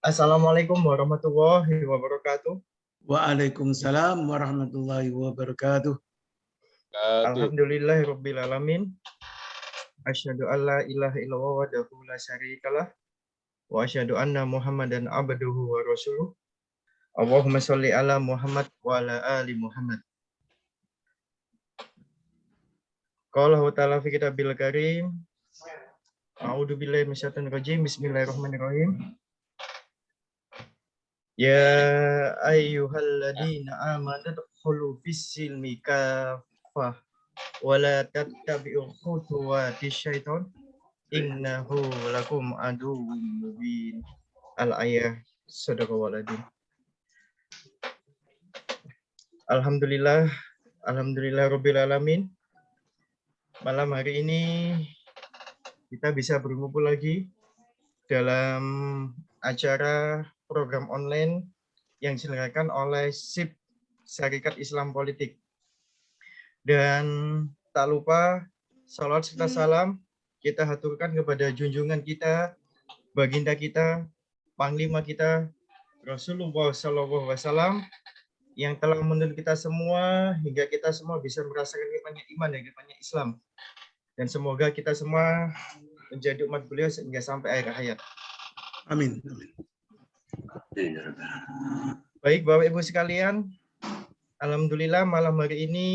Assalamualaikum warahmatullahi wabarakatuh. Waalaikumsalam warahmatullahi wabarakatuh. Alhamdulillahirabbil alamin. Asyhadu an la ilaha illallah wahdahu la syarikalah wa asyhadu anna Muhammadan abduhu wa rasuluh. Allahumma sholli ala Muhammad wa ala ali Muhammad. Qala wa ta'ala fi kitabil karim. A'udzu billahi minasyaitonir rajim. Bismillahirrahmanirrahim. Ya ayyuhalladzina amanu dkhulu fis-silmi kaffah wa la tattabi'u khutuwati syaiton innahu lakum aduwwun mubin. Al-ayah. Shadaqallahul adzim. Alhamdulillah rabbil alamin. Malam hari ini kita bisa berkumpul lagi dalam acara program online yang diselenggarakan oleh SIP Syarikat Islam Politik. Dan tak lupa salawat serta salam kita haturkan kepada junjungan kita, baginda kita, panglima kita, Rasulullah SAW yang telah menuntun kita semua hingga kita semua bisa merasakan nikmatnya iman dan nikmatnya Islam. Dan semoga kita semua menjadi umat beliau sehingga sampai akhir hayat. Amin. Amin. Baik Bapak Ibu sekalian, alhamdulillah malam hari ini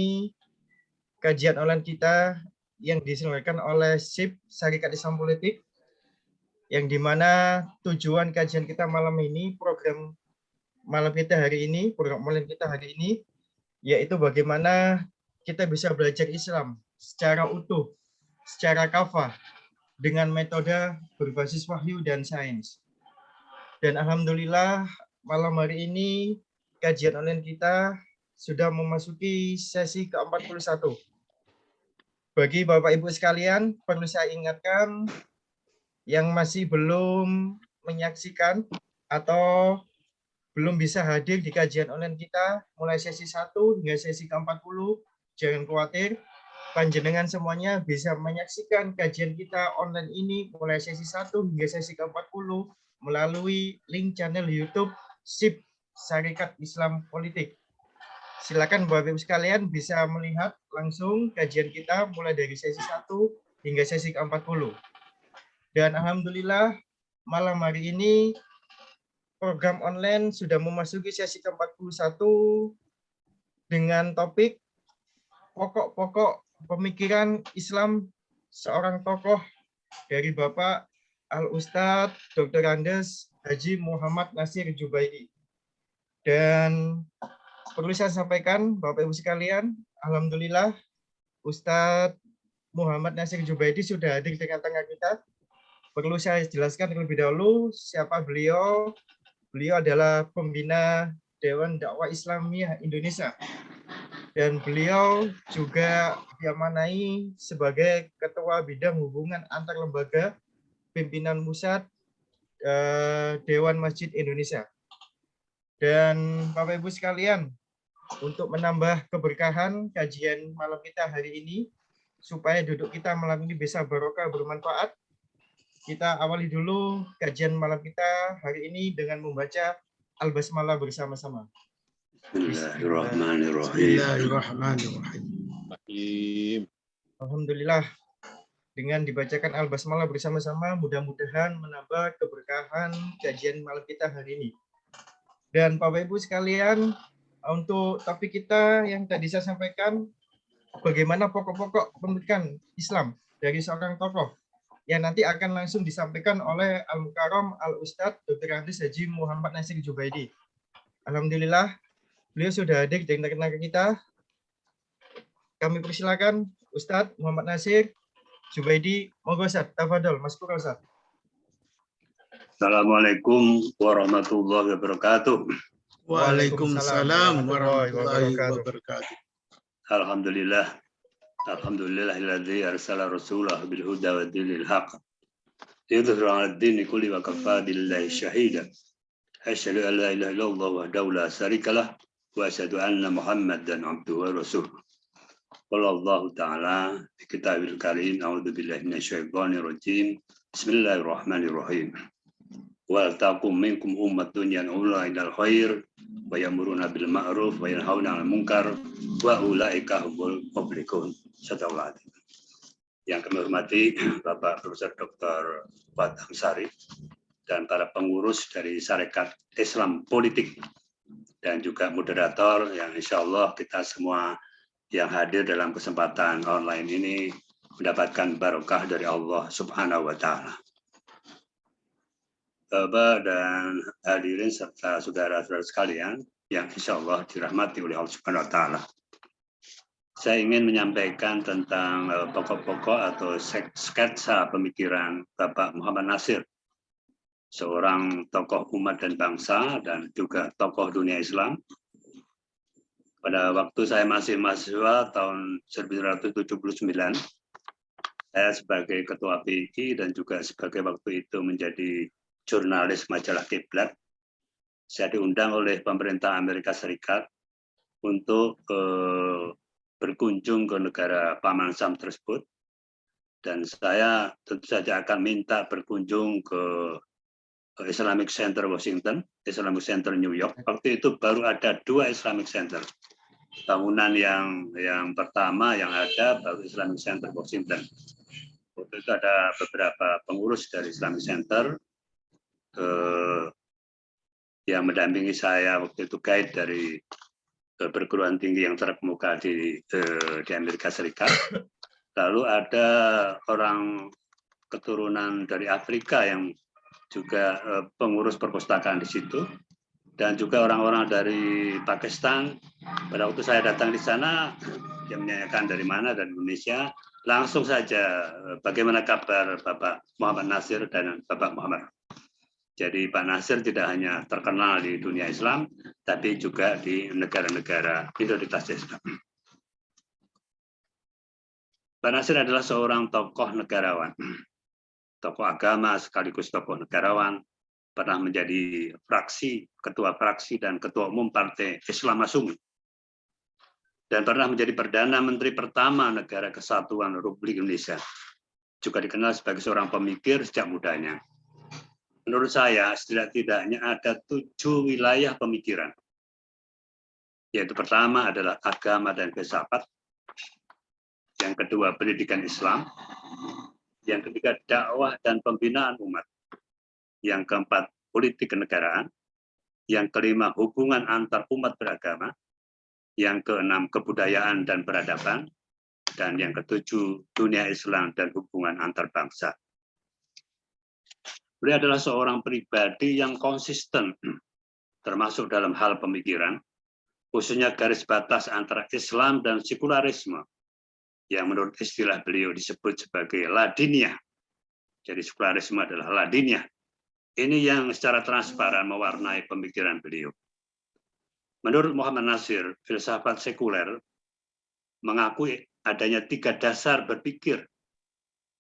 kajian online kita yang diselenggarakan oleh SIP Syarikat Islam Politik, yang dimana tujuan kajian kita malam ini, program malam kita hari ini, program online kita hari ini, yaitu bagaimana kita bisa belajar Islam secara utuh, secara kafah, dengan metode berbasis wahyu dan sains. Dan alhamdulillah malam hari ini kajian online kita sudah memasuki sesi ke-41. Bagi Bapak Ibu sekalian, perlu saya ingatkan yang masih belum menyaksikan atau belum bisa hadir di kajian online kita mulai sesi 1 hingga sesi ke-40, jangan khawatir. Panjenengan semuanya bisa menyaksikan kajian kita online ini mulai sesi 1 hingga sesi ke-40 melalui link channel YouTube SIP Syarikat Islam Politik. Silakan Bapak Ibu sekalian bisa melihat langsung kajian kita mulai dari sesi 1 hingga sesi ke-40. Dan alhamdulillah malam hari ini program online sudah memasuki sesi ke-41 dengan topik pokok-pokok pemikiran Islam seorang tokoh dari Bapak Al-Ustadz Dr. Andes Haji Muhammad Nasir Jubaidi. Dan perlu saya sampaikan Bapak Ibu sekalian, alhamdulillah Ustadz Muhammad Nasir Jubaidi sudah hadir di tengah-tengah kita. Perlu saya jelaskan terlebih dahulu siapa beliau. Beliau adalah pembina Dewan Dakwah Islamiyah Indonesia. Dan beliau juga diamanai sebagai Ketua Bidang Hubungan Antar Lembaga Pimpinan Pusat Dewan Masjid Indonesia. Dan Bapak Ibu sekalian, untuk menambah keberkahan kajian malam kita hari ini, supaya duduk kita malam ini bisa barokah bermanfaat, kita awali dulu kajian malam kita hari ini dengan membaca Al-Basmalah bersama-sama. Bismillahirrahmanirrahim. Alhamdulillah, dengan dibacakan Al-Basmalah bersama-sama, mudah-mudahan menambah keberkahan kajian malam kita hari ini. Dan Bapak Ibu sekalian, untuk topik kita yang tadi saya sampaikan, bagaimana pokok-pokok pemikiran Islam dari seorang tokoh, yang nanti akan langsung disampaikan oleh Al-Mukarram Al-Ustadz Dr. Andes Haji Muhammad Nasir Jubaidi. Alhamdulillah, beliau sudah hadir di tengah-tengah kita. Kami persilakan Ustadz Muhammad Nasir Jubaidi. Monggo Ustadz, tafadhol, maskur Ustadz. Assalamualaikum warahmatullahi wabarakatuh. Waalaikumsalam warahmatullahi wabarakatuh. Alhamdulillah. Alhamdulillahilladzi arsala rasulahu bil huda wa dinil haqq. Yudhhiru 'ala ad-dini kulli wa kafaa billahi shahida. Asyhadu an la ilaha illallah wahdahu la syarika lah wa asyhadu anna Muhammadan 'abduhu wa rasuluh. Qala Allah ta'ala fi kitabil karim, a'udzu billahi minasyaitonir rajim. Bismillahirrahmanirrahim. wal takum minkum ummatun yad'una ilal khair wa ya'muruna bil ma'ruf wa yanhauna 'anil munkar wa ulaika humul muflihun. Sadaqallahu adzim. Yang kami hormati Bapak Profesor Dr. Fuad Hamsari dan para pengurus dari Sarekat Islam Politik dan juga moderator yang insya Allah kita semua yang hadir dalam kesempatan online ini mendapatkan barokah dari Allah Subhanahu wa Ta'ala. Bapak dan hadirin serta saudara-saudara sekalian yang insya Allah dirahmati oleh Allah Subhanahu wa Ta'ala. Saya ingin menyampaikan tentang pokok-pokok atau sketsa pemikiran Bapak Muhammad Nasir, seorang tokoh umat dan bangsa dan juga tokoh dunia Islam. Pada waktu saya masih mahasiswa tahun 1979, saya sebagai ketua PII dan juga sebagai waktu itu menjadi jurnalis majalah Kiblat, saya diundang oleh pemerintah Amerika Serikat untuk berkunjung ke negara Paman Sam tersebut, dan saya tentu saja akan minta berkunjung ke Islamic Center Washington, Islamic Center New York. Waktu itu baru ada 2 Islamic Center. Bangunan yang pertama yang ada baru Islamic Center Washington. Waktu itu ada beberapa pengurus dari Islamic Center yang mendampingi saya, waktu itu guide dari perguruan tinggi yang terkemuka di Amerika Serikat. Lalu ada orang keturunan dari Afrika yang juga pengurus perpustakaan di situ, dan juga orang-orang dari Pakistan. Pada waktu saya datang di sana, dia menanyakan dari mana, dari Indonesia. Langsung saja, bagaimana kabar Bapak Muhammad Nasir dan Bapak Muhammad. Jadi Pak Nasir tidak hanya terkenal di dunia Islam, tapi juga di negara-negara minoritas Islam. Pak Nasir adalah seorang tokoh negarawan, tokoh agama sekaligus tokoh negarawan, pernah menjadi ketua fraksi dan ketua umum Partai Islam Masyumi, dan pernah menjadi Perdana Menteri pertama Negara Kesatuan Republik Indonesia. Juga dikenal sebagai seorang pemikir sejak mudanya. Menurut saya, setidak-tidaknya ada 7 wilayah pemikiran. Yaitu pertama adalah agama dan filsafat. Yang kedua, pendidikan Islam. Yang ketiga, dakwah dan pembinaan umat. Yang keempat, politik kenegaraan. Yang kelima, hubungan antar umat beragama. Yang keenam, kebudayaan dan peradaban. Dan yang ketujuh, dunia Islam dan hubungan antar bangsa. Beliau adalah seorang pribadi yang konsisten, termasuk dalam hal pemikiran, khususnya garis batas antara Islam dan sekularisme, yang menurut istilah beliau disebut sebagai ladiniah. Jadi sekularisme adalah ladiniah. Ini yang secara transparan mewarnai pemikiran beliau. Menurut Muhammad Nasir, filsafat sekuler mengakui adanya 3 dasar berpikir,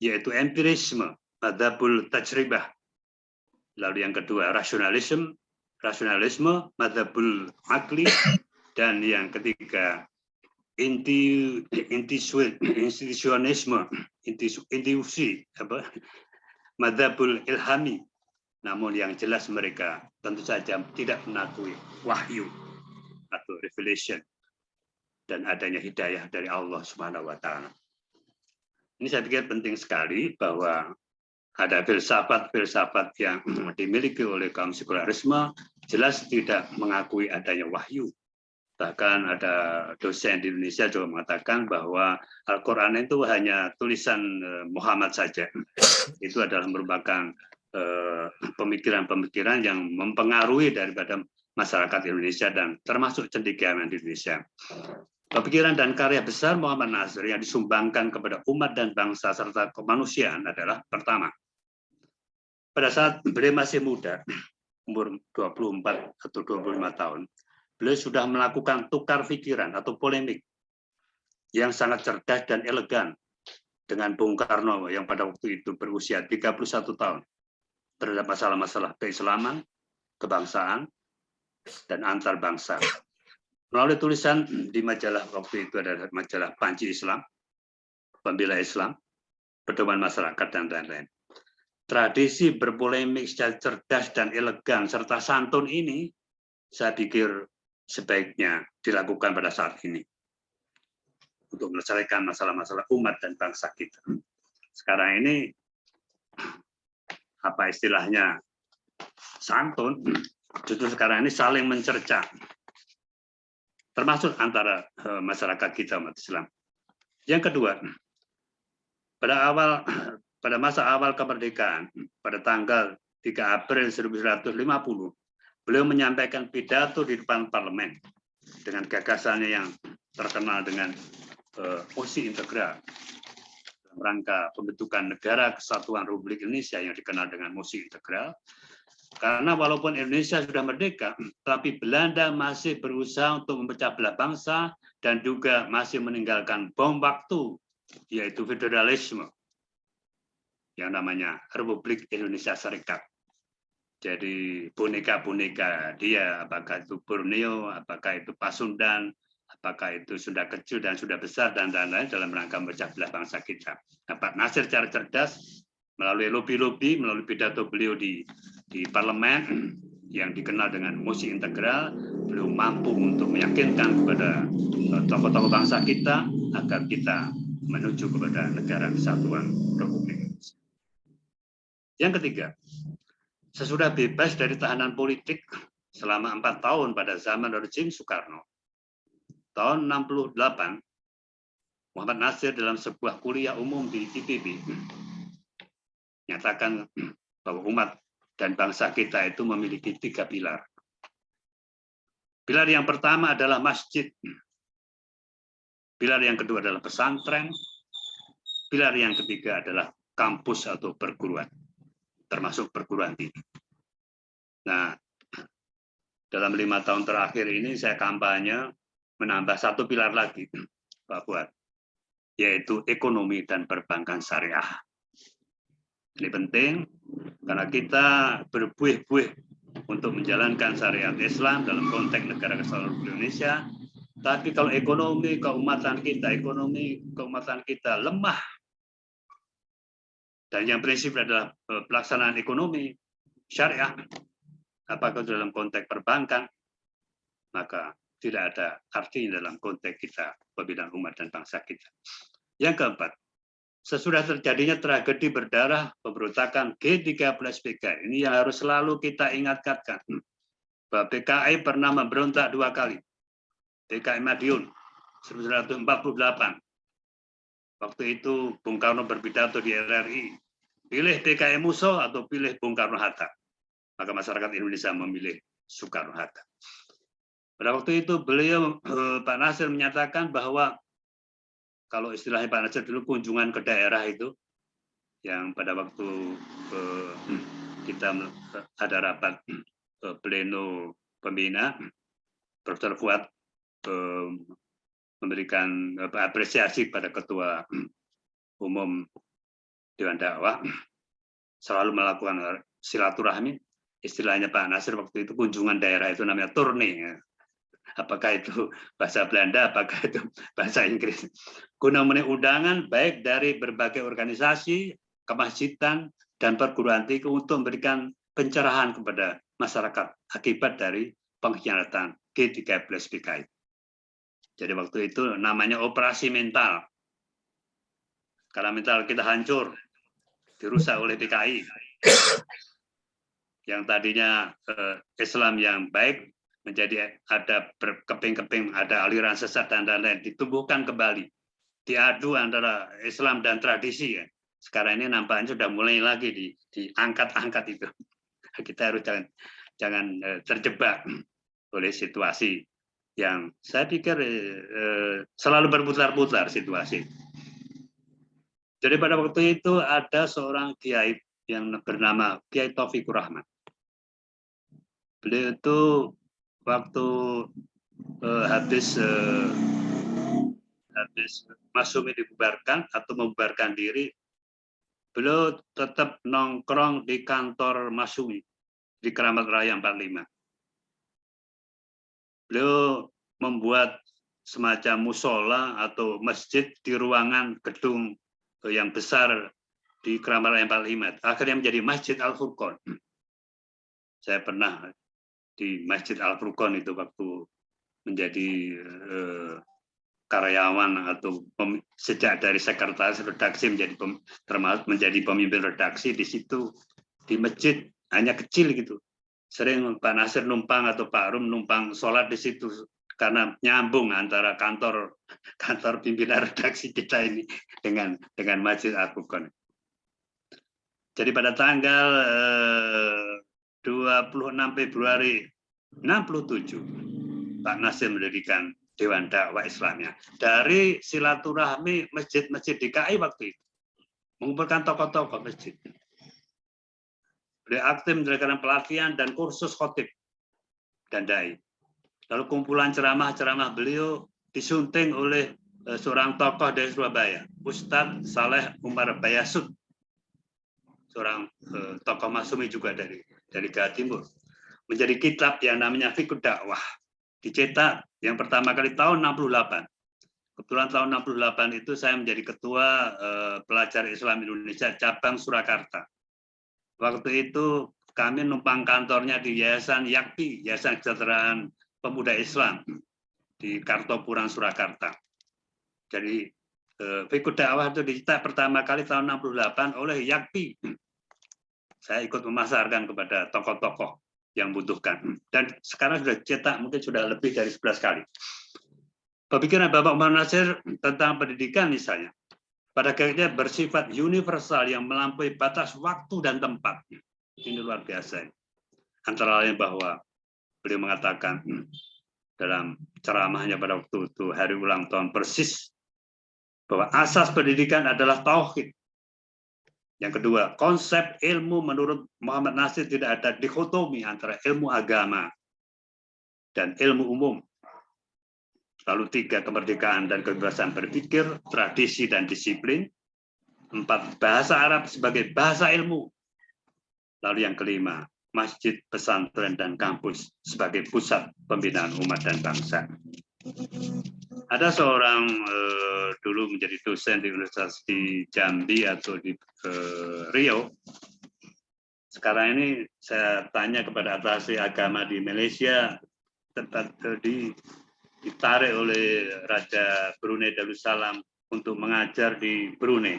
yaitu empirisme, madzhabul tajribah. Lalu yang kedua, rasionalisme, madzhabul akli, dan yang ketiga, institusionisme, intuisi, madzhabul ilhami. Namun yang jelas mereka tentu saja tidak mengakui wahyu atau revelation dan adanya hidayah dari Allah Subhanahu wa Ta'ala. Ini saya pikir penting sekali bahwa ada filsafat-filsafat yang dimiliki oleh kaum sekularisme jelas tidak mengakui adanya wahyu. Bahkan ada dosen di Indonesia juga mengatakan bahwa Al-Quran itu hanya tulisan Muhammad saja. Itu adalah merupakan pemikiran-pemikiran yang mempengaruhi daripada masyarakat Indonesia dan termasuk cendekiawan di Indonesia. Pemikiran dan karya besar Muhammad Nasir yang disumbangkan kepada umat dan bangsa serta kemanusiaan adalah pertama, pada saat beliau masih muda, umur 24 atau 25 tahun, beliau sudah melakukan tukar pikiran atau polemik yang sangat cerdas dan elegan dengan Bung Karno yang pada waktu itu berusia 31 tahun terhadap masalah-masalah keislaman, kebangsaan, dan antar bangsa. Melalui tulisan di majalah waktu itu adalah majalah Panji Islam, Pembela Islam, Pedoman Masyarakat, dan lain-lain. tradisi berpolemik secara cerdas dan elegan serta santun ini saya pikir sebaiknya dilakukan pada saat ini untuk menyelesaikan masalah-masalah umat dan bangsa kita. Sekarang ini apa istilahnya santun, justru sekarang ini saling mencerca, termasuk antara masyarakat kita umat Islam. Yang kedua, pada masa awal kemerdekaan, pada tanggal 3 April 1950, beliau menyampaikan pidato di depan parlemen dengan gagasannya yang terkenal dengan mosi integral dalam rangka pembentukan negara kesatuan Republik Indonesia yang dikenal dengan mosi integral. Karena walaupun Indonesia sudah merdeka, tapi Belanda masih berusaha untuk memecah belah bangsa dan juga masih meninggalkan bom waktu, yaitu federalisme yang namanya Republik Indonesia Serikat. Jadi boneka-boneka dia, apakah itu Borneo, apakah itu Pasundan, apakah itu Sunda Kecil dan Sunda Besar, dan lain-lain dalam rangka memecah belah bangsa kita. Nah, Pak Nasir secara cerdas, melalui lobby-lobby, melalui pidato beliau di parlemen yang dikenal dengan mosi integral, beliau mampu untuk meyakinkan kepada tokoh-tokoh bangsa kita agar kita menuju kepada negara kesatuan Republik Indonesia. Yang ketiga, sesudah bebas dari tahanan politik selama 4 tahun pada zaman rezim Soekarno, tahun 68, Muhammad Nasir dalam sebuah kuliah umum di IPB menyatakan bahwa umat dan bangsa kita itu memiliki 3 pilar. Pilar yang pertama adalah masjid. Pilar yang kedua adalah pesantren. Pilar yang ketiga adalah kampus atau perguruan, termasuk perguruan tinggi. Nah, dalam 5 tahun terakhir ini saya kampanye menambah 1 pilar lagi, Pak Fuad, yaitu ekonomi dan perbankan syariah. Ini penting karena kita berbuih-buih untuk menjalankan syariat Islam dalam konteks negara kesatuan Republik Indonesia. Tapi kalau ekonomi keumatan kita lemah, dan yang prinsip adalah pelaksanaan ekonomi syariah, apakah dalam konteks perbankan, maka tidak ada artinya dalam konteks kita pembinaan umat dan bangsa kita. Yang keempat, sesudah terjadinya tragedi berdarah pemberontakan G13PKI, ini yang harus selalu kita ingatkan bahwa PKI pernah memberontak 2 kali. PKI Madiun 1948. Waktu itu Bung Karno berpidato di RRI, pilih PKI Musuh atau pilih Bung Karno-Hatta. Maka masyarakat Indonesia memilih Soekarno-Hatta. Pada waktu itu beliau, Pak Nasir menyatakan bahwa kalau istilahnya Pak Nasir dulu kunjungan ke daerah itu, yang pada waktu kita ada rapat pleno pembina, Profesor Fuad memberikan apresiasi pada Ketua Umum Dewan Dakwah, selalu melakukan silaturahmi. Istilahnya Pak Nasir waktu itu kunjungan daerah itu namanya tourne. Apakah itu bahasa Belanda, apakah itu bahasa Inggris. Guna memenuhi undangan baik dari berbagai organisasi, kemasjidan, dan perguruan tinggi untuk memberikan pencerahan kepada masyarakat akibat dari pengkhianatan G13PKI. Jadi waktu itu namanya operasi mental. Karena mental kita hancur, dirusak oleh PKI. Yang tadinya Islam yang baik menjadi ada berkeping-keping, ada aliran sesat dan lain-lain, ditumbuhkan kembali. Diadu antara Islam dan tradisi. Ya. Sekarang ini nampaknya sudah mulai lagi diangkat-angkat itu. Kita harus jangan terjebak oleh situasi yang saya pikir selalu berputar-putar situasi. Jadi pada waktu itu ada seorang kiai yang bernama Kiai Taufikur Rahman. Beliau itu waktu habis Masyumi dibubarkan atau membubarkan diri, beliau tetap nongkrong di kantor Masyumi di Keramat Raya 45. Beliau membuat semacam musola atau masjid di ruangan gedung yang besar di Keramat Raya 45, akhirnya menjadi Masjid Al-Furqon. Saya pernah di Masjid Al-Furqon itu waktu menjadi karyawan atau sejak dari sekretaris redaksi termasuk menjadi pemimpin redaksi di situ, di masjid hanya kecil gitu. Sering Pak Nasir numpang atau Pak Rum numpang sholat di situ karena nyambung antara kantor pimpinan redaksi kita ini dengan Masjid Al-Furqon. Jadi pada tanggal 26 Februari 67 Pak Nasir mendirikan Dewan Dakwah Islamiyah dari silaturahmi masjid-masjid DKI waktu itu, mengumpulkan tokoh-tokoh masjid. Beliau aktif mendirikan pelatihan dan kursus khotib dan dai. Lalu kumpulan ceramah-ceramah beliau disunting oleh seorang tokoh dari Surabaya, Ustadz Saleh Umar Bayasud, seorang tokoh Masyumi juga dari Jawa Timur, menjadi kitab yang namanya Fiqh Dakwah, dicetak yang pertama kali tahun 68. Kebetulan tahun 68 itu saya menjadi ketua pelajar Islam Indonesia cabang Surakarta. Waktu itu kami numpang kantornya di Yayasan YAKPI, Yayasan Kesejahteraan Pemuda Islam di Kartopuran Surakarta. Jadi Fiqh Dakwah itu dicetak pertama kali tahun 68 oleh YAKPI. Saya ikut memasarkan kepada tokoh-tokoh yang butuhkan. Dan sekarang sudah cetak mungkin sudah lebih dari 11 kali. Pemikiran Bapak Muhammad Nasir tentang pendidikan misalnya, pada akhirnya bersifat universal yang melampaui batas waktu dan tempat. Ini luar biasa. Antara lain bahwa beliau mengatakan dalam ceramahnya pada waktu itu hari ulang tahun persis bahwa asas pendidikan adalah tauhid. Yang kedua, konsep ilmu menurut Muhammad Nasir tidak ada dikotomi antara ilmu agama dan ilmu umum. Lalu 3, kemerdekaan dan kebebasan berpikir, tradisi dan disiplin. 4, bahasa Arab sebagai bahasa ilmu. Lalu yang kelima, masjid, pesantren, dan kampus sebagai pusat pembinaan umat dan bangsa. Ada seorang dulu menjadi dosen di Universitas di Jambi atau di Riau. Sekarang ini saya tanya kepada atase agama di Malaysia, tempat ditarik oleh Raja Brunei Darussalam untuk mengajar di Brunei.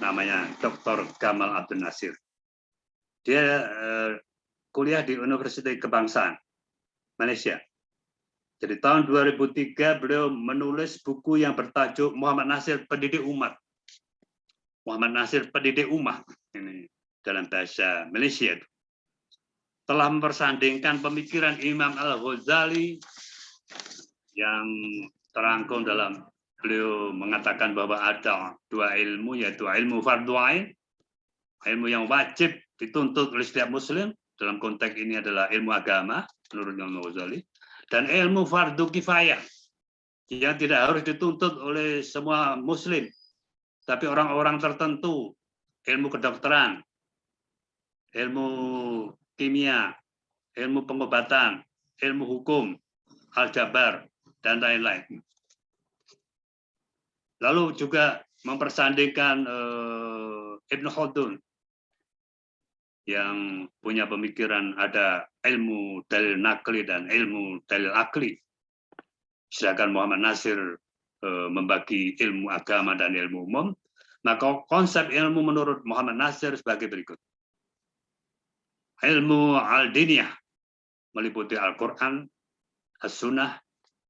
Namanya Dr. Gamal Abdul Nasir. Dia kuliah di Universitas Kebangsaan Malaysia. Jadi tahun 2003 beliau menulis buku yang bertajuk Muhammad Nasir Pendidik Umat. Muhammad Nasir Pendidik Umat ini dalam bahasa Malaysia telah mempersandingkan pemikiran Imam Al-Ghazali yang terangkum dalam beliau mengatakan bahwa ada 2 ilmu, yaitu ilmu fardhu ain, ilmu yang wajib dituntut oleh setiap muslim, dalam konteks ini adalah ilmu agama menurut Imam Al-Ghazali, dan ilmu fardhu kifayah yang tidak harus dituntut oleh semua muslim, tapi orang-orang tertentu, ilmu kedokteran, ilmu kimia, ilmu pengobatan, ilmu hukum, aljabar, dan lain-lain. Lalu juga mempersandingkan Ibn Khaldun yang punya pemikiran ada ilmu dalil nakli dan ilmu dalil akli. Sedangkan Muhammad Nasir membagi ilmu agama dan ilmu umum. Maka konsep ilmu menurut Muhammad Nasir sebagai berikut. Ilmu al-diniyah meliputi Al-Quran, As-Sunnah,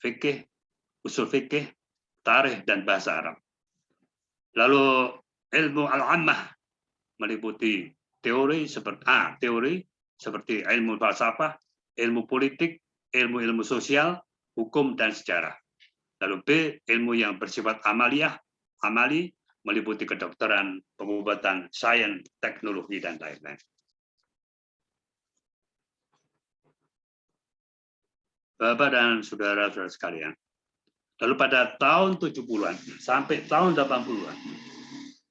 fikih, usul fikih, tarikh, dan bahasa Arab. Lalu ilmu al-ammah meliputi teori seperti ilmu falsafah, ilmu politik, ilmu sosial, hukum, dan sejarah. Lalu B, ilmu yang bersifat amali, meliputi kedokteran, pengobatan, sains, teknologi, dan lain-lain. Bapak dan saudara-saudara sekalian, lalu pada tahun 70-an sampai tahun 80-an,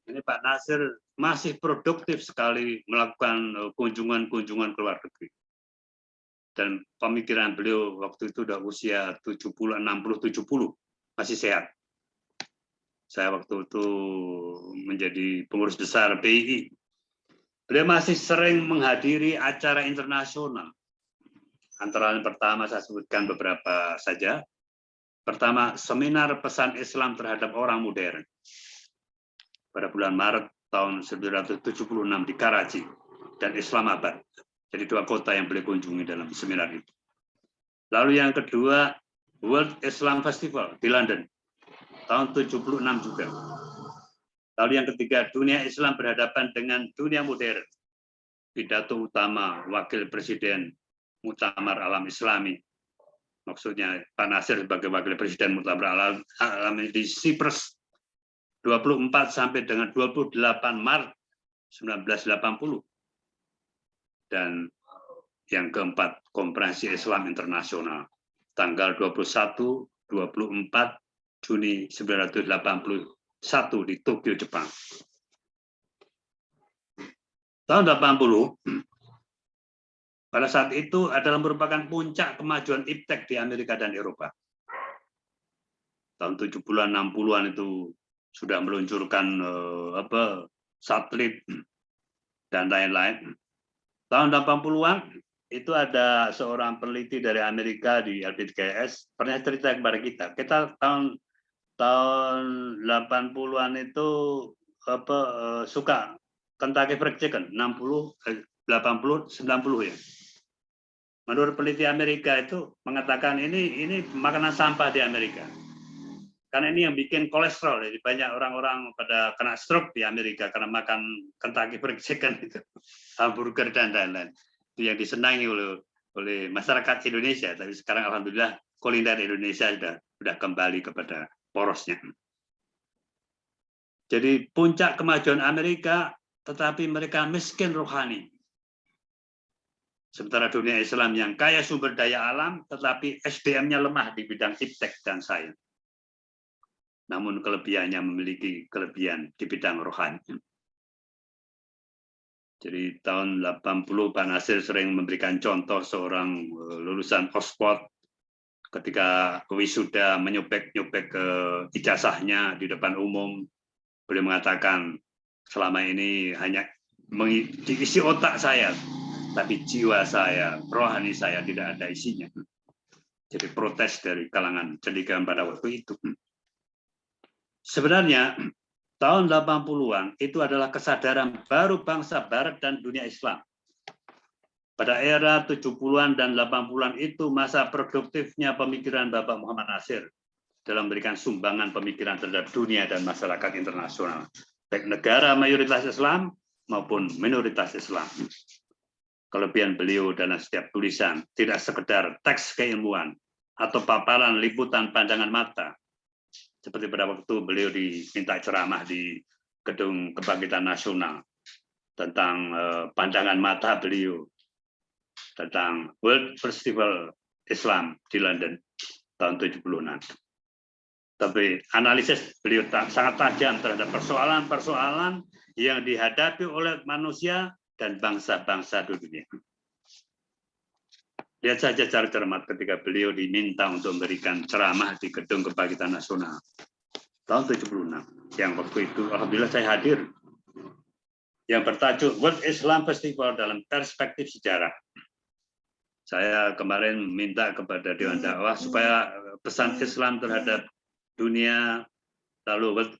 ini Pak Nasir masih produktif sekali melakukan kunjungan-kunjungan ke luar negeri. Dan pemikiran beliau waktu itu sudah usia 70, 60, 70, masih sehat. Saya waktu itu menjadi pengurus besar PII. Beliau masih sering menghadiri acara internasional. Antara yang pertama saya sebutkan beberapa saja. Pertama, seminar pesan Islam terhadap orang modern pada bulan Maret tahun 1976 di Karachi dan Islamabad. Jadi dua kota yang beliau kunjungi dalam seminar itu. Lalu yang kedua, World Islam Festival di London tahun 76 juga. Lalu yang ketiga, dunia Islam berhadapan dengan dunia modern. Pidato utama Wakil Presiden Muktamar Alam Islami. Maksudnya Pak Nasir sebagai Wakil Presiden Muktamar Alam Islami di Cyprus 24 sampai dengan 28 Maret 1980. Dan yang keempat, Konferensi Islam Internasional tanggal 21-24 Juni 1981 di Tokyo, Jepang. Tahun 80, pada saat itu adalah merupakan puncak kemajuan iptek di Amerika dan Eropa. Tahun 70-an, 60-an itu sudah meluncurkan satelit dan lain-lain. Tahun 80-an itu ada seorang peneliti dari Amerika di LPDKS pernah cerita kepada kita. Kita tahun 80-an itu suka Kentucky Fried Chicken 60, 80, 90 ya. Menurut peneliti Amerika itu mengatakan ini makanan sampah di Amerika. Karena ini yang bikin kolesterol. Jadi banyak orang-orang pada kena stroke di Amerika karena makan Kentucky Fried Chicken itu, hamburger dan lain-lain. Itu yang disenangi oleh masyarakat Indonesia. Tapi sekarang alhamdulillah kuliner Indonesia sudah kembali kepada porosnya. Jadi puncak kemajuan Amerika, tetapi mereka miskin rohani. Sementara dunia Islam yang kaya sumber daya alam, tetapi SDM-nya lemah di bidang iptek dan sains. Namun kelebihannya memiliki kelebihan di bidang rohani. Jadi tahun 80 Pak Nasir sering memberikan contoh seorang lulusan Oxford ketika wisuda menyobek-nyobek ke ijazahnya di depan umum. Beliau mengatakan, selama ini hanya diisi otak saya, tapi jiwa saya, rohani saya tidak ada isinya. Jadi protes dari kalangan cendekiawan pada waktu itu. Sebenarnya tahun 80-an itu adalah kesadaran baru bangsa Barat dan dunia Islam. Pada era 70-an dan 80-an itu masa produktifnya pemikiran Bapak Muhammad Nasir dalam memberikan sumbangan pemikiran terhadap dunia dan masyarakat internasional. Baik negara mayoritas Islam maupun minoritas Islam. Kelebihan beliau dalam setiap tulisan tidak sekedar teks keilmuan atau paparan liputan pandangan mata. Seperti pada waktu beliau diminta ceramah di Gedung Kebangkitan Nasional tentang pandangan mata beliau tentang World Festival Islam di London tahun 76. Tapi analisis beliau sangat tajam terhadap persoalan-persoalan yang dihadapi oleh manusia dan bangsa-bangsa di dunia. Lihat saja cara cermat ketika beliau diminta untuk memberikan ceramah di Gedung Kebangkitan Nasional tahun 76. Yang waktu itu alhamdulillah saya hadir. Yang bertajuk World Islam Festival dalam Perspektif Sejarah. Saya kemarin minta kepada Dewan Dakwah supaya pesan Islam terhadap dunia, lalu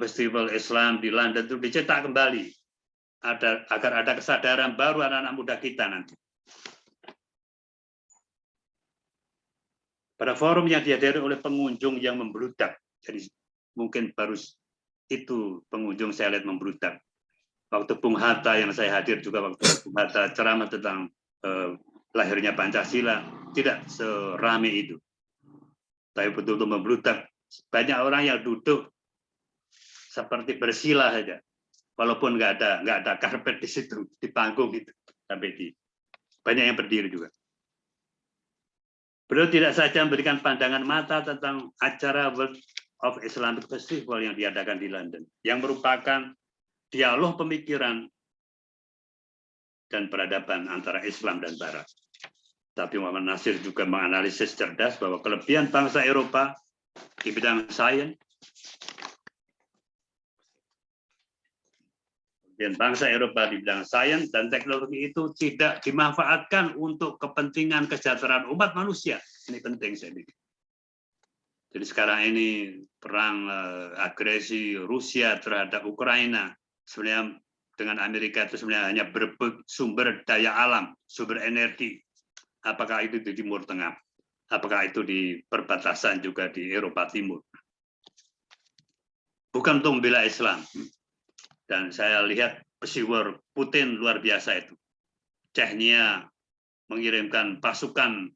Festival Islam di London itu dicetak kembali agar ada kesadaran baru anak-anak muda kita nanti. Pada forum yang dihadiri oleh pengunjung yang membludak, jadi mungkin baru itu pengunjung saya lihat membludak. Waktu Bung Hatta yang saya hadir juga waktu Bung Hatta ceramah tentang lahirnya Pancasila tidak serame itu, tapi betul-betul membludak. Banyak orang yang duduk seperti bersila saja, walaupun nggak ada karpet di situ di panggung itu, tapi banyak yang berdiri juga. Beliau tidak saja memberikan pandangan mata tentang acara World of Islamic Festival yang diadakan di London, yang merupakan dialog pemikiran dan peradaban antara Islam dan Barat. Tapi Muhammad Nasir juga menganalisis cerdas bahwa kelebihan bangsa Eropa di bidang sains Dan bangsa Eropa di bidang sains dan teknologi itu tidak dimanfaatkan untuk kepentingan kesejahteraan umat manusia. Ini penting saya pikir. Jadi sekarang ini perang agresi Rusia terhadap Ukraina sebenarnya dengan Amerika itu sebenarnya hanya berebut sumber daya alam, sumber energi. Apakah itu di Timur Tengah? Apakah itu di perbatasan juga di Eropa Timur? Bukan untuk membela Islam. Dan saya lihat pesiwar Putin luar biasa itu. Chechnya mengirimkan pasukan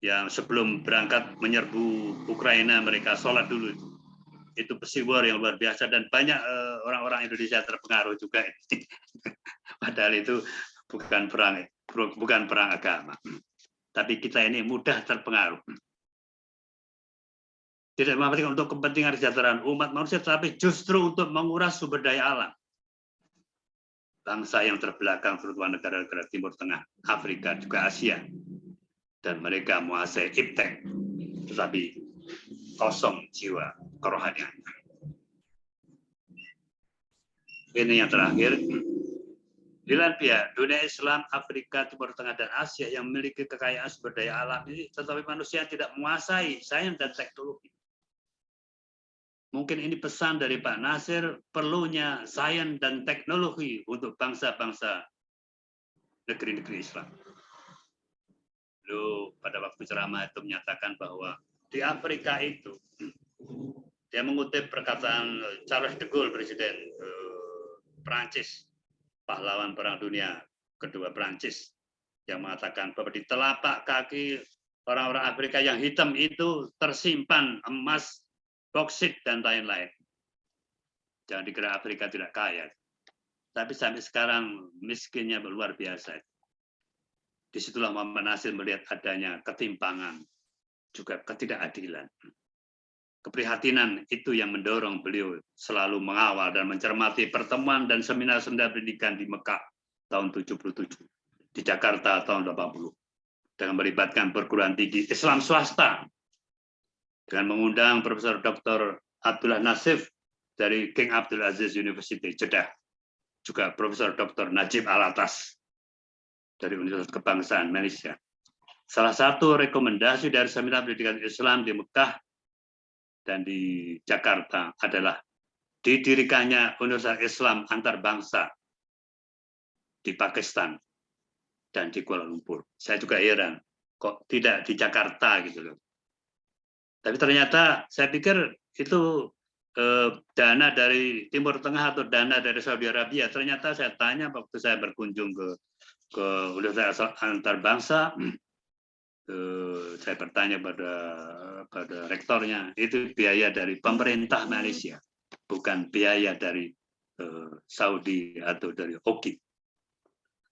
yang sebelum berangkat menyerbu Ukraina, mereka sholat dulu itu. Itu pesiwar yang luar biasa dan banyak orang-orang Indonesia terpengaruh juga. Padahal itu bukan perang agama. Tapi kita ini mudah terpengaruh. Tidak memperhatikan untuk kepentingan kesejahteraan umat manusia, tapi justru untuk menguras sumber daya alam. Bangsa yang terbelakang, terutama negara-negara Timur Tengah, Afrika, juga Asia. Dan mereka menguasai iptek, tetapi kosong jiwa kerohanian. Ini yang terakhir. Di lain pihak, dunia Islam, Afrika, Timur Tengah, dan Asia yang memiliki kekayaan sumber daya alam ini, tetapi manusia tidak menguasai sains dan teknologi. Mungkin ini pesan dari Pak Nasir, perlunya sains dan teknologi untuk bangsa-bangsa negeri-negeri Islam. Lalu pada waktu ceramah itu menyatakan bahwa di Afrika itu, dia mengutip perkataan Charles de Gaulle, Presiden Prancis, pahlawan Perang Dunia Kedua Prancis, yang mengatakan bahwa di telapak kaki orang-orang Afrika yang hitam itu tersimpan emas, boksit, dan lain-lain. Jangan dikira Afrika tidak kaya. Tapi sampai sekarang miskinnya luar biasa. Disitulah Muhammad Nasir melihat adanya ketimpangan, juga ketidakadilan. Keprihatinan itu yang mendorong beliau selalu mengawal dan mencermati pertemuan dan seminar-seminar pendidikan di Mekah tahun 77, di Jakarta tahun 80, dengan melibatkan perguruan tinggi Islam swasta, dengan mengundang Profesor Dr. Abdullah Nasif dari King Abdul Aziz University, Jeddah, juga Profesor Dr. Najib Alatas dari Universitas Kebangsaan Malaysia. Salah satu rekomendasi dari seminar pendidikan Islam di Mekah dan di Jakarta adalah didirikannya Universitas Islam antar bangsa di Pakistan dan di Kuala Lumpur. Saya juga heran, kok tidak di Jakarta gitu loh. Tapi ternyata saya pikir itu dana dari Timur Tengah atau dana dari Saudi Arabia. Ternyata saya tanya waktu saya berkunjung ke Universitas antar bangsa, saya bertanya pada rektornya, itu biaya dari pemerintah Malaysia, bukan biaya dari Saudi atau dari OKI.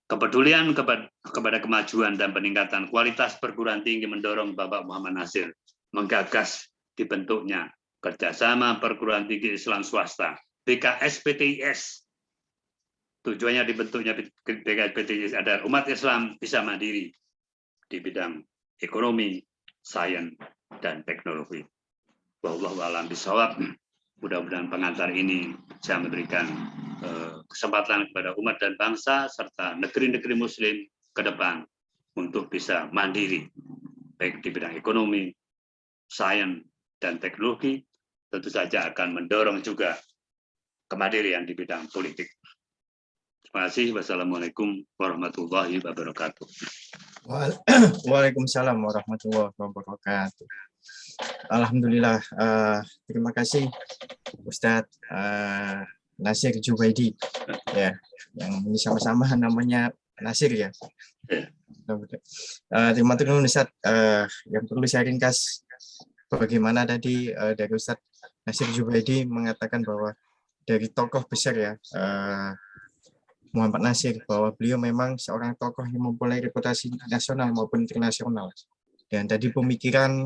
Kepedulian kepada kemajuan dan peningkatan kualitas perguruan tinggi mendorong Bapak Muhammad Nasir menggagas dibentuknya kerjasama perguruan tinggi Islam swasta BKSPTIS. Tujuannya dibentuknya BKSPTIS agar umat Islam bisa mandiri di bidang ekonomi, sains, dan teknologi. Wallahu a'lam bishawab. Mudah-mudahan pengantar ini bisa memberikan kesempatan kepada umat dan bangsa serta negeri-negeri Muslim ke depan untuk bisa mandiri, baik di bidang ekonomi, sains, dan teknologi. Tentu saja akan mendorong juga kemandirian di bidang politik. Terima kasih. Wassalamualaikum warahmatullahi wabarakatuh. Waalaikumsalam warahmatullahi wabarakatuh. Alhamdulillah, terima kasih Ustadz Nasir Jubaidi, ya, yang ini sama-sama namanya Nasir ya. Terima kasih Ustadz, yang perlu saya ringkas bagaimana tadi dari Ustadz Nasir Jubaidi mengatakan bahwa dari tokoh besar ya, Muhammad Nasir, bahwa beliau memang seorang tokoh yang mempunyai reputasi nasional maupun internasional. Dan tadi pemikiran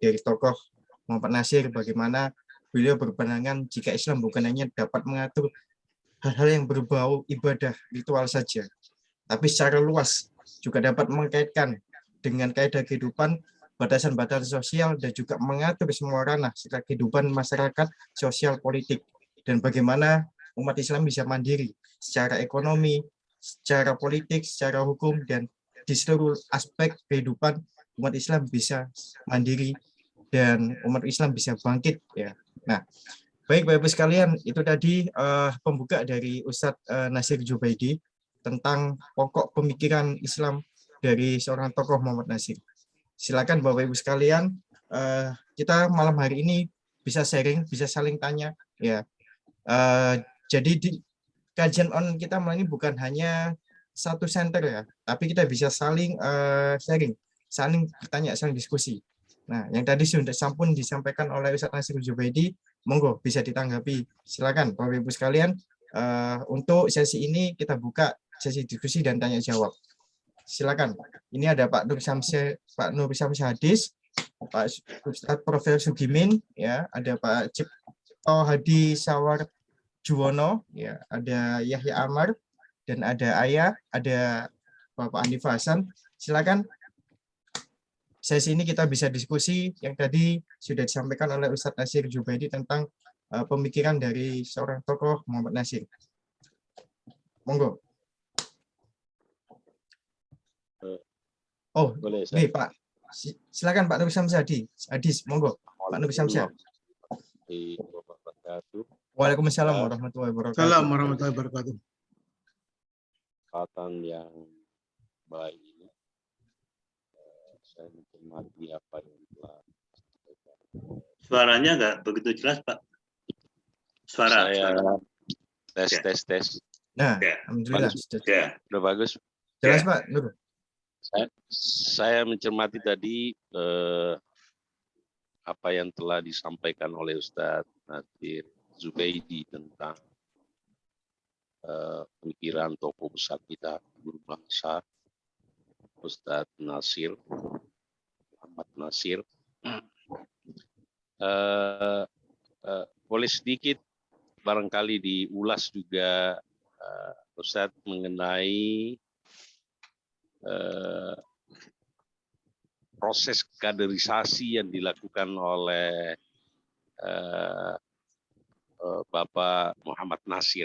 dari tokoh Muhammad Nasir bagaimana beliau berpandangan jika Islam bukan hanya dapat mengatur hal-hal yang berbau ibadah ritual saja, tapi secara luas juga dapat mengkaitkan dengan kaidah kehidupan, batasan-batasan sosial, dan juga mengatur semua ranah serta kehidupan masyarakat, sosial, politik, dan bagaimana umat Islam bisa mandiri secara ekonomi, secara politik, secara hukum, dan di seluruh aspek kehidupan umat Islam bisa mandiri dan umat Islam bisa bangkit ya. Nah, baik Bapak Ibu sekalian, itu tadi pembuka dari Ustadz Nasir Jubaidi tentang pokok pemikiran Islam dari seorang tokoh Muhammad Nasir. Silakan Bapak Ibu sekalian, kita malam hari ini bisa sharing, bisa saling tanya ya. Jadi di kajian online kita malam ini bukan hanya satu center ya, tapi kita bisa saling sharing, saling bertanya, saling diskusi. Nah, yang tadi sudah sampun disampaikan oleh Ustadz Nasir Jubaidi, monggo bisa ditanggapi. Silakan Bapak Ibu sekalian, untuk sesi ini kita buka sesi diskusi dan tanya jawab. Silakan. Ini ada Pak Nur Syamsi Hadis, Pak Ustadz Profesor Sugimin, ya, ada Pak Cipto Hadi Sawar Juwono, ya, ada Yahya Amar, dan ada Ayah, ada Bapak Andi Hasan. Silakan. Sesi ini kita bisa diskusi yang tadi sudah disampaikan oleh Ustadz Nasir Jubaidi tentang pemikiran dari seorang tokoh Muhammad Nasir. Monggo. Oh, boleh, nih Pak. Silakan Pak Nur Syamsi Hadis, monggo. Pak Nur Syamsi. Waalaikumsalam warahmatullahi wabarakatuh. Assalamualaikum warahmatullahi wabarakatuh. Kesempatan yang baik ini, saya mencermati apa yang telah disampaikan. Suaranya nggak begitu jelas, Pak. Suara. Tes. Nah, Ya. alhamdulillah. Ya. Udah bagus. Jelas, Pak Nur. Saya mencermati tadi apa yang telah disampaikan oleh Ustadz Nasir Jubaidi tentang pemikiran tokoh besar kita, guru bangsa, Ustadz Nasir, Muhammad Nasir. Boleh sedikit barangkali diulas juga Ustadz mengenai proses kaderisasi yang dilakukan oleh Bapak Muhammad Nasir.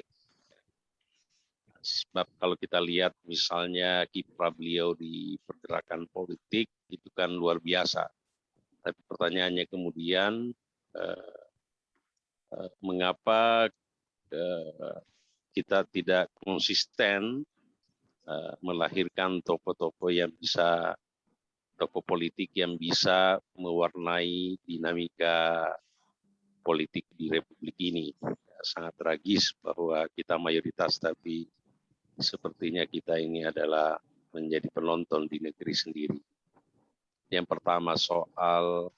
Sebab kalau kita lihat misalnya kiprah beliau di pergerakan politik itu kan luar biasa. Tapi pertanyaannya kemudian mengapa kita tidak konsisten melahirkan tokoh-tokoh yang bisa, tokoh politik yang bisa mewarnai dinamika politik di Republik ini. Sangat tragis bahwa kita mayoritas, tapi sepertinya kita ini adalah menjadi penonton di negeri sendiri. Yang pertama soal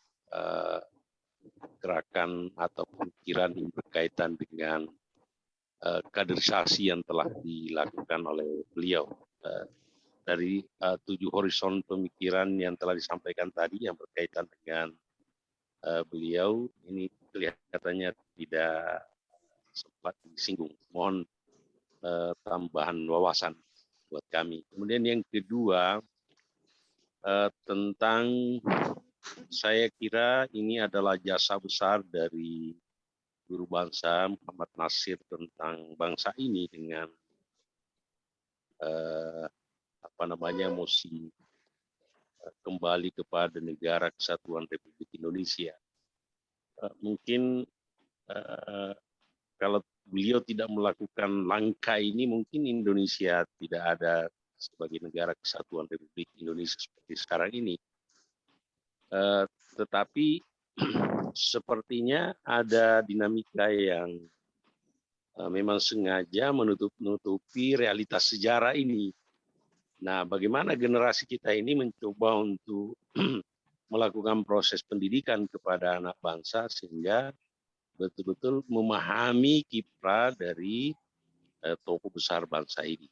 gerakan atau pemikiran yang berkaitan dengan kaderisasi yang telah dilakukan oleh beliau. Dari 7 horizon pemikiran yang telah disampaikan tadi yang berkaitan dengan beliau, ini kelihatannya tidak sempat disinggung. Mohon tambahan wawasan buat kami. Kemudian yang kedua, tentang, saya kira ini adalah jasa besar dari guru bangsa Muhammad Nasir tentang bangsa ini dengan mosi kembali kepada negara kesatuan Republik Indonesia. Mungkin kalau beliau tidak melakukan langkah ini, mungkin Indonesia tidak ada sebagai negara kesatuan Republik Indonesia seperti sekarang ini. Tetapi sepertinya ada dinamika yang memang sengaja menutupi realitas sejarah ini. Nah, bagaimana generasi kita ini mencoba untuk melakukan proses pendidikan kepada anak bangsa sehingga betul-betul memahami kiprah dari tokoh besar bangsa ini,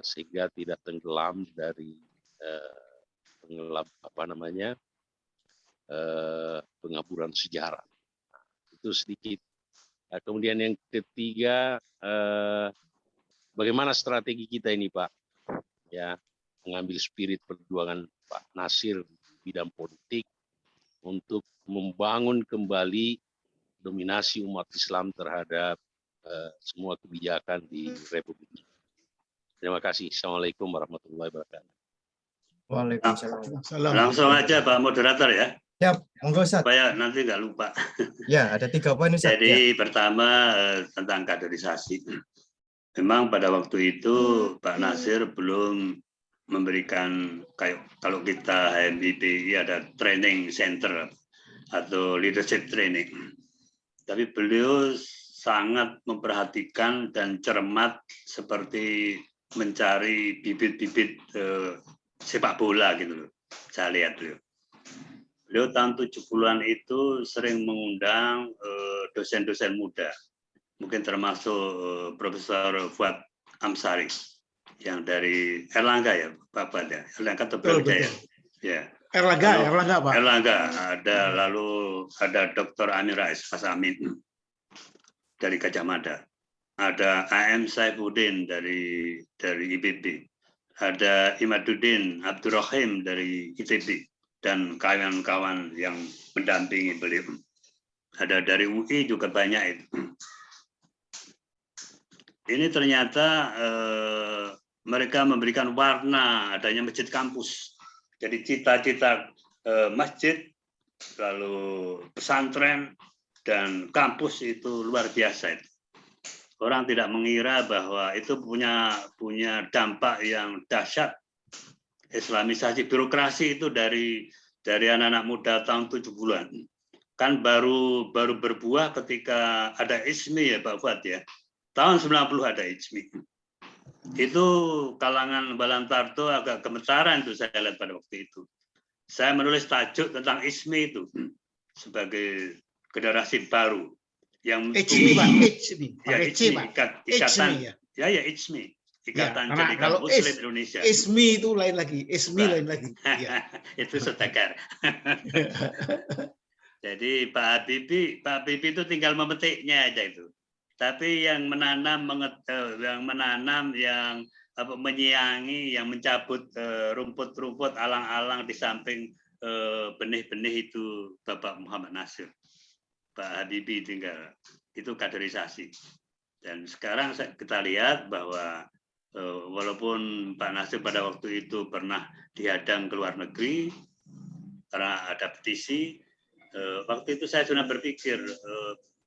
sehingga tidak tenggelam dari pengaburan sejarah. Itu sedikit. Kemudian yang ketiga, bagaimana strategi kita ini, Pak? Ya, mengambil spirit perjuangan Pak Nasir di bidang politik untuk membangun kembali dominasi umat Islam terhadap semua kebijakan di Republik ini. Terima kasih. Assalamualaikum warahmatullahi wabarakatuh. Waalaikumsalam. Langsung aja Pak Moderator ya. Siap, monggo Ustaz. Supaya nanti nggak lupa. Ya, ada 3 poin Ustaz. Jadi pertama tentang kaderisasi. Memang pada waktu itu Pak Nasir belum memberikan kayak kalau kita HMIPI ada training center atau leadership training. Tapi beliau sangat memperhatikan dan cermat seperti mencari bibit-bibit sepak bola gitu loh. Saya lihat beliau. Beliau tahun 70-an itu sering mengundang dosen-dosen muda. Mungkin termasuk Profesor Fuad Amsari yang dari Erlangga ya, Pak Fuad ya. Erlangga atau Brawijaya. Ya. Erlangga Pak. Erlangga ada, lalu ada Dr. Amir Rais, Mas Amin dari Gajah Mada. Ada AM Saifuddin dari IPB. Ada Imaduddin Abdurrahim dari ITB dan kawan-kawan yang mendampingi beliau. Ada dari UI juga banyak itu. Ini ternyata mereka memberikan warna adanya masjid kampus. Jadi cita-cita masjid, lalu pesantren, dan kampus itu luar biasa. Orang tidak mengira bahwa itu punya dampak yang dahsyat. Islamisasi birokrasi itu dari anak-anak muda tahun 70-an. Kan baru berbuah ketika ada ISMI ya Pak Fuad ya. Tahun 90 ada ISMI. Itu kalangan Balantarto agak gemetaran itu saya lihat pada waktu itu. Saya menulis tajuk tentang ISMI itu sebagai generasi baru yang ISMI Pak, ya, ISMI, ikatan ya. Ya ISMI, Ikatan Ya, Jadikan Muslim Indonesia. ISMI itu lain lagi, ISMI lain lagi. Ya. Itu setakar. Jadi Pak Habibie itu tinggal memetiknya aja itu. Tapi yang menanam, yang menyiangi, yang mencabut rumput-rumput alang-alang di samping benih-benih itu Bapak Muhammad Nasir. Pak Habibie tinggal, itu kaderisasi. Dan sekarang kita lihat bahwa walaupun Pak Nasir pada waktu itu pernah dihadang ke luar negeri karena ada petisi, waktu itu saya sudah berpikir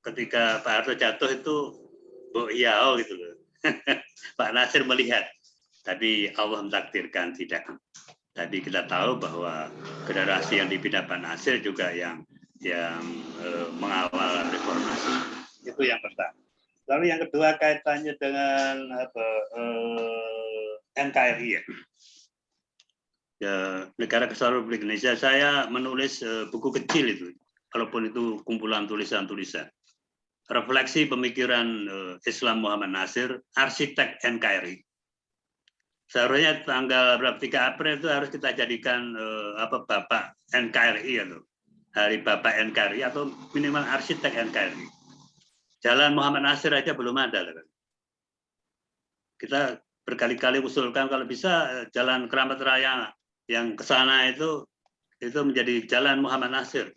ketika Pak Harto jatuh itu iya gitu loh. Pak Nasir melihat, tapi Allah mentakdirkan tidak. Tapi kita tahu bahwa generasi yang dipimpin Pak Nasir juga yang mengawal reformasi. Itu yang pertama. Lalu yang kedua kaitannya dengan NKRI ya. Negara Kesatuan Republik Indonesia. Saya menulis buku kecil itu, walaupun itu kumpulan tulisan-tulisan. Refleksi pemikiran Islam Muhammad Nasir, arsitek NKRI. Seharusnya tanggal 3 April itu harus kita jadikan Bapak NKRI atau Hari Bapak NKRI atau minimal arsitek NKRI. Jalan Muhammad Nasir aja belum ada. Kita berkali-kali usulkan kalau bisa jalan Keramat Raya yang ke sana itu menjadi jalan Muhammad Nasir.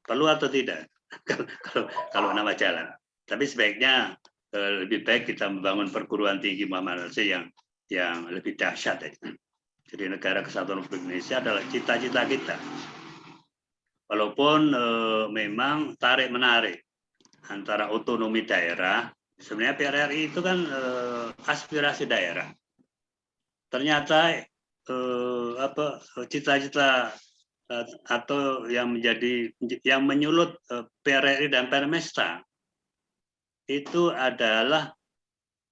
Perlu atau tidak? kalau nama jalan. Tapi sebaiknya lebih baik kita membangun perguruan tinggi Muhammad Nasir yang lebih dahsyat. Jadi Negara Kesatuan Republik Indonesia adalah cita-cita kita. Walaupun memang tarik-menarik antara otonomi daerah, sebenarnya PRRI itu kan aspirasi daerah. Ternyata cita-cita atau yang menyulut PRRI dan Permesta itu adalah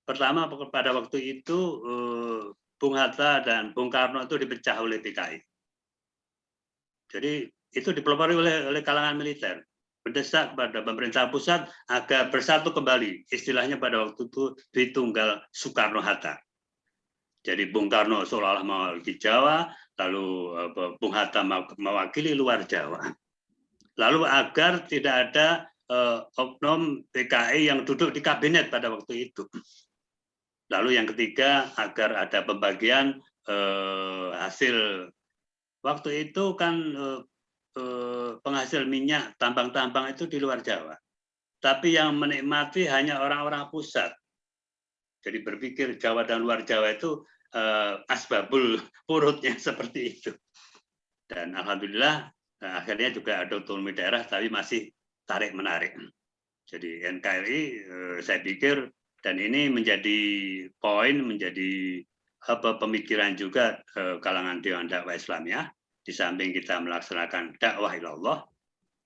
pertama pada waktu itu Bung Hatta dan Bung Karno itu dipecah oleh PKI. Jadi itu dipelopori oleh kalangan militer, mendesak kepada pemerintah pusat agar bersatu kembali, istilahnya pada waktu itu Dwi Tunggal Soekarno-Hatta. Jadi Bung Karno seolah-olah mewakili Jawa, lalu Bung Hatta mewakili luar Jawa. Lalu agar tidak ada oknum PKI yang duduk di kabinet pada waktu itu. Lalu yang ketiga agar ada pembagian hasil. Waktu itu kan penghasil minyak tambang-tambang itu di luar Jawa. tapi yang menikmati hanya orang-orang pusat. Jadi berpikir Jawa dan luar Jawa itu asbabul purutnya seperti itu. Dan alhamdulillah akhirnya juga ada otonomi daerah, tapi masih tarik-menarik. Jadi NKRI saya pikir, dan ini menjadi poin, menjadi pemikiran juga kalangan Dewan Dakwah Islamiyah, di samping kita melaksanakan dakwah ilallah,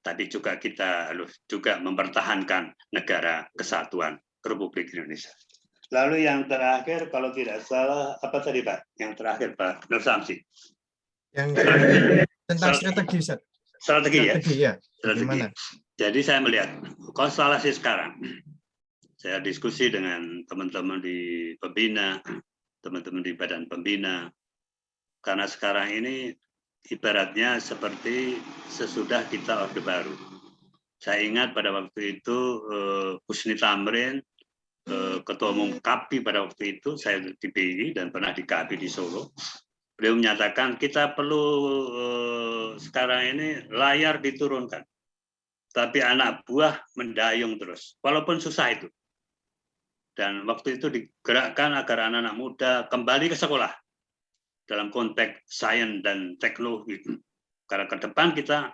tapi juga kita harus juga mempertahankan negara kesatuan Republik Indonesia. Lalu yang terakhir, kalau tidak salah, apa tadi Pak? Yang terakhir Pak Nur Samsi. Yang terakhir tentang strategi, Ustaz. Strategi ya? Bagaimana? Jadi saya melihat konstelasi sekarang. Saya diskusi dengan teman-teman di pembina, teman-teman di badan pembina. Karena sekarang ini ibaratnya seperti sesudah kita Orde Baru. Saya ingat pada waktu itu Husni Tamrin, Ketua Umum KAPI pada waktu itu, saya di BI dan pernah di KAPI di Solo. Beliau menyatakan kita perlu sekarang ini layar diturunkan, tapi anak buah mendayung terus, walaupun susah itu. Dan waktu itu digerakkan agar anak-anak muda kembali ke sekolah dalam konteks sains dan teknologi. Karena ke depan kita,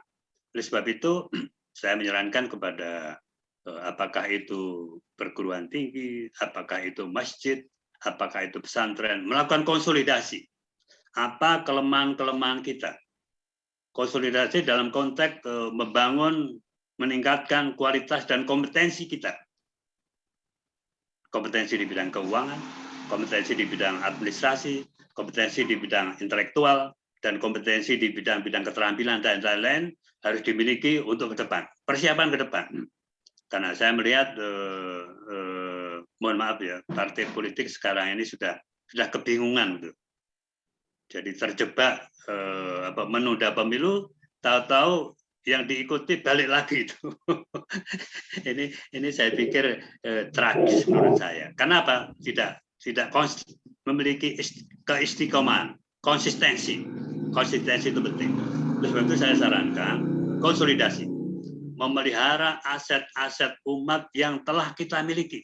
oleh sebab itu saya menyarankan kepada apakah itu perguruan tinggi, apakah itu masjid, apakah itu pesantren, melakukan konsolidasi. Apa kelemahan-kelemahan kita? Konsolidasi dalam konteks membangun, meningkatkan kualitas dan kompetensi kita. Kompetensi di bidang keuangan, kompetensi di bidang administrasi, kompetensi di bidang intelektual, dan kompetensi di bidang-bidang keterampilan dan lain-lain harus dimiliki untuk ke depan. Persiapan ke depan. Karena saya melihat, mohon maaf ya, partai politik sekarang ini sudah kebingungan, gitu. Jadi terjebak menunda pemilu, tahu-tahu yang diikuti balik lagi itu. ini saya pikir tragis menurut saya. Kenapa tidak memiliki keistiqomahan, konsistensi itu penting. Oleh sebab itu saya sarankan konsolidasi, memelihara aset-aset umat yang telah kita miliki.